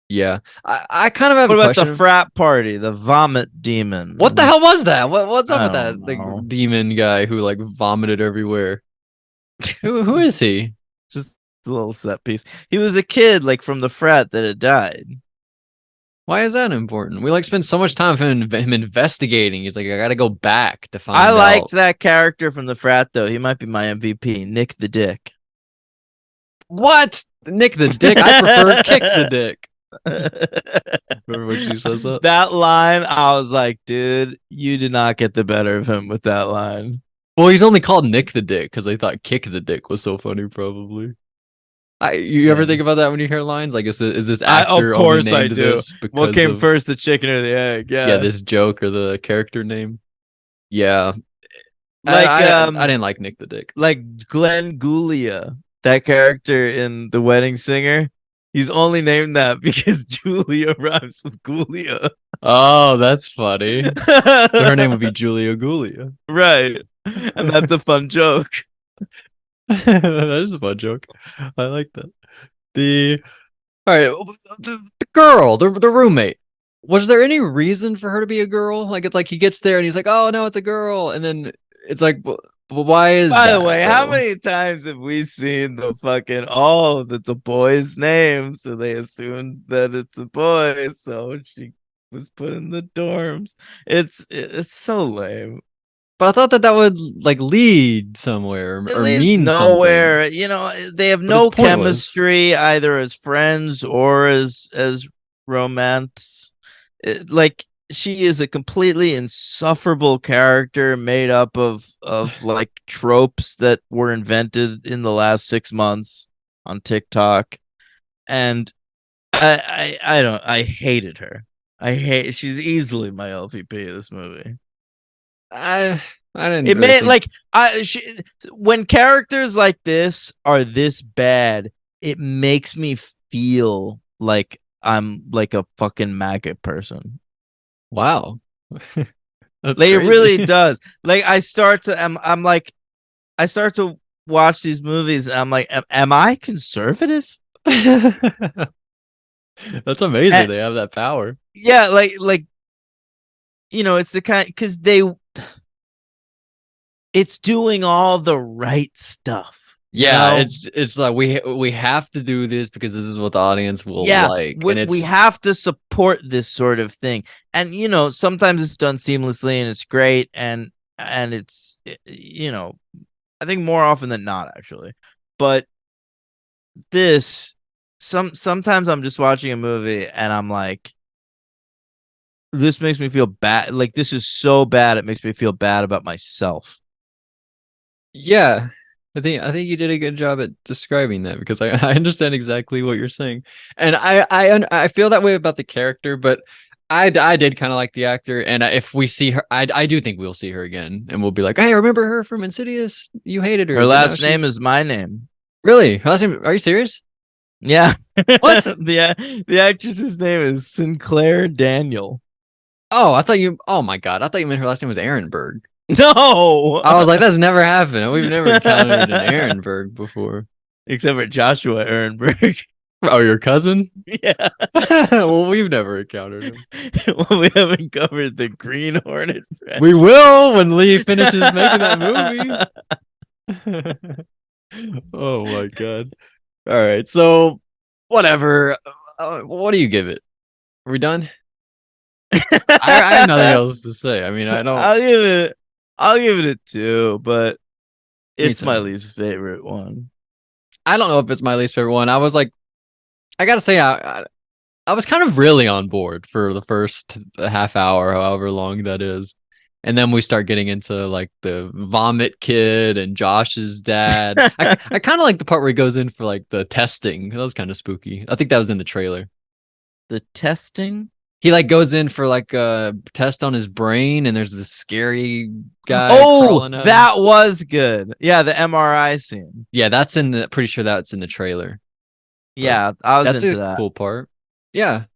yeah. I kind of have What a about the question. frat party, the vomit demon? What the hell was that? What's up I with don't that like know. demon guy who like vomited everywhere? Who is he? Just a little set piece. He was a kid, like from the frat that had died. Why is that important? We like spend so much time him investigating. He's like, I gotta go back to find I liked out. that character from the frat, though. He might be my MVP, Nick the Dick. What? Nick the Dick? I prefer Kick the Dick. Remember when she says that? That line, I was like, dude, you did not get the better of him with that line. Well, he's only called Nick the Dick because they thought Kick the Dick was so funny, probably. You ever Yeah. think about that when you hear lines? Like, is this Of actor only course I named do. this because What came of first, the chicken or the egg? yeah, this joke or the character name? Yeah. Like I didn't like Nick the Dick. like Glenn Gulia, that character in The Wedding Singer. He's only named that because Julia rhymes with Gulia. Oh, that's funny. So her name would be Julia Gulia. Right. And that's a fun joke. That is a fun joke. I like that. All right, the girl, the roommate. Was there any reason for her to be a girl? Like it's like he gets there and he's like, "Oh no, it's a girl," and then it's like, why is By that, the way, how though? many times have we seen the fucking oh, that's a boy's name, so they assumed that it's a boy, so she was put in the dorms. It's so lame. But I thought that that would like lead somewhere It or leads mean something. nowhere. They have But it's no pointless. chemistry either as friends or as romance. Like she is a completely insufferable character made up of like tropes that were invented in the last 6 months on TikTok, and I hated her. She's easily my LVP of this movie. I I didn't It really made think. like when characters like this are this bad, it makes me feel like I'm like a fucking maggot person. Wow, that's Like it crazy. really does. Like I'm like I start to watch these movies and I'm like, am I conservative? That's amazing. And, They have that power. yeah, like it's the kind because it's doing all the right stuff. You Yeah, know, it's like we have to do this because this is what the audience will yeah, like, and we it's have to support this sort of thing, and sometimes it's done seamlessly and it's great, and it's I think more often than not actually, but this sometimes I'm just watching a movie and I'm like, this makes me feel bad. Like this is so bad, it makes me feel bad about myself. yeah. I think you did a good job at describing that because I understand exactly what you're saying, and I feel that way about the character, but I did kind of like the actor, and if we see her, I do think we'll see her again, and we'll be like, hey, remember her from Insidious? You hated Her her, but now last name she's is my name. really. Her last name, are you serious? Yeah. What? The actress's name is Sinclair Daniel. Oh, I thought you. Oh my God, I thought you meant her last name was Ehrenberg. No. I was like, that's never happened. We've never encountered an Ehrenberg before. Except for Joshua Ehrenberg. Oh, your cousin? Yeah. Well, we've never encountered him. Well, we haven't covered the Green Hornet We franchise. will when Lee finishes making that movie. Oh my God. All right. So, whatever. What do you give it? Are we done? I have nothing else to say. I mean, I don't. I'll give it I'll give it a 2, but Me it's my too. least favorite one. I don't know if it's my least favorite one. I was like, I gotta say, I was kind of really on board for the first half hour, however long that is. And then we start getting into like the vomit kid and Josh's dad. I kind of like the part where he goes in for like the testing. That was kind of spooky. I think that was in the trailer. The testing? He like goes in for like a test on his brain, and there's this scary guy Oh, crawling at him. that was good. Yeah, the MRI scene. Yeah, that's in the. Pretty sure that's in the trailer. But Yeah, I was that's into a that. cool part. Yeah,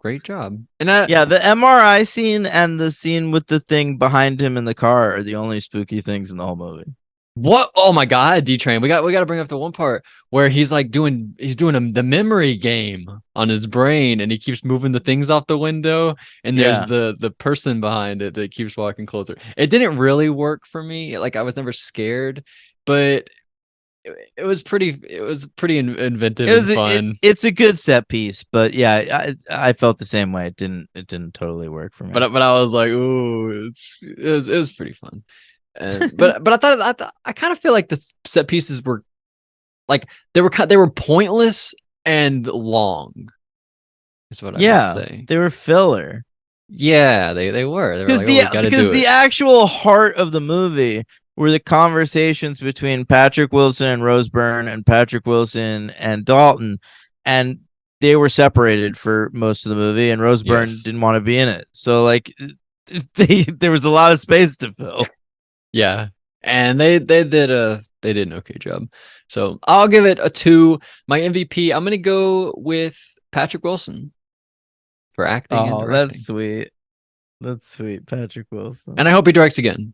great job. And I Yeah, the MRI scene and the scene with the thing behind him in the car are the only spooky things in the whole movie. What? Oh my God, D Train. We got to bring up the one part where he's doing the memory game on his brain, and he keeps moving the things off the window, and there's Yeah. the person behind it that keeps walking closer. It didn't really work for me. Like I was never scared, but it was pretty inventive It and was fun. it's a good set piece, but yeah, I felt the same way. It didn't totally work for me. But I was like, ooh, it was pretty fun. And but I kind of feel like the set pieces were like they were pointless and long. Is what I would Yeah, say. they were filler. Yeah, they were. They were Because like, oh, we got to do the it. actual heart of the movie were the conversations between Patrick Wilson and Rose Byrne and Patrick Wilson and Dalton, and they were separated for most of the movie, and Rose Byrne Yes. didn't want to be in it. So like, there was a lot of space to fill. Yeah. And they did an okay job. So I'll give it a 2. My MVP, I'm gonna go with Patrick Wilson for acting and Oh, that's directing. sweet. That's sweet, Patrick Wilson. And I hope he directs again.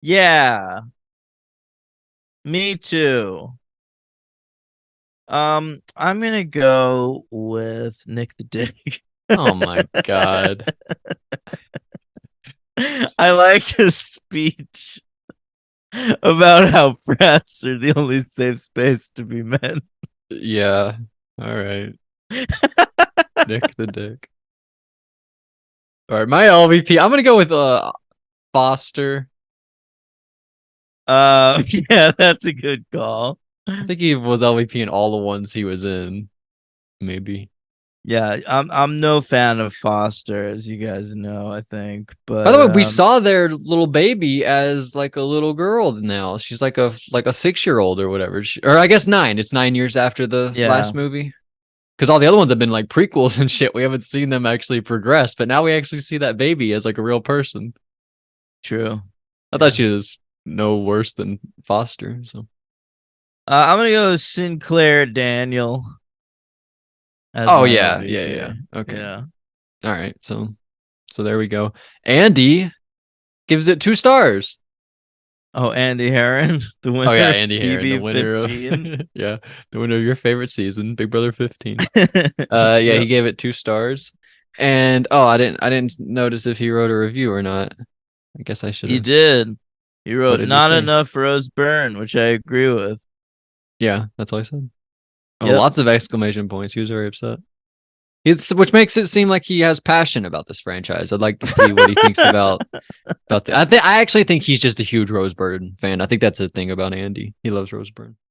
Yeah, me too. I'm gonna go with Nick the Dick. Oh my God. I liked his speech about how frats are the only safe space to be men. Yeah. All right. Nick the Dick. All right, my LVP. I'm gonna go with Foster. Yeah, that's a good call. I think he was LVP in all the ones he was in. Maybe. Yeah, I'm no fan of Foster, as you guys know, I think. By But the way, we saw their little baby as like a little girl now. She's like a 6-year-old or whatever. Or I guess 9. It's 9 years after the yeah, last movie. Because all the other ones have been like prequels and shit. We haven't seen them actually progress, but now we actually see that baby as like a real person. true. I thought she was no worse than Foster. So I'm gonna go with Sinclair Daniel. As oh my yeah, MVP. Okay. Yeah. All right. So there we go. Andy gives it 2 stars. Oh, Andy Herron, the winner. Oh yeah, of Andy Herron, the winner of 15. yeah, the winner of your favorite season, Big Brother 15. Yeah. He gave it 2 stars. And I didn't notice if he wrote a review or not. I guess I should He have. did. He What wrote did he not say? enough Rose Byrne, which I agree with. Yeah, that's all I said. Oh, Yep. lots of exclamation points. He was very upset. Which makes it seem like he has passion about this franchise. I'd like to see what he thinks about I actually think he's just a huge Rose Byrne fan. I think that's a thing about Andy. He loves Rose Byrne.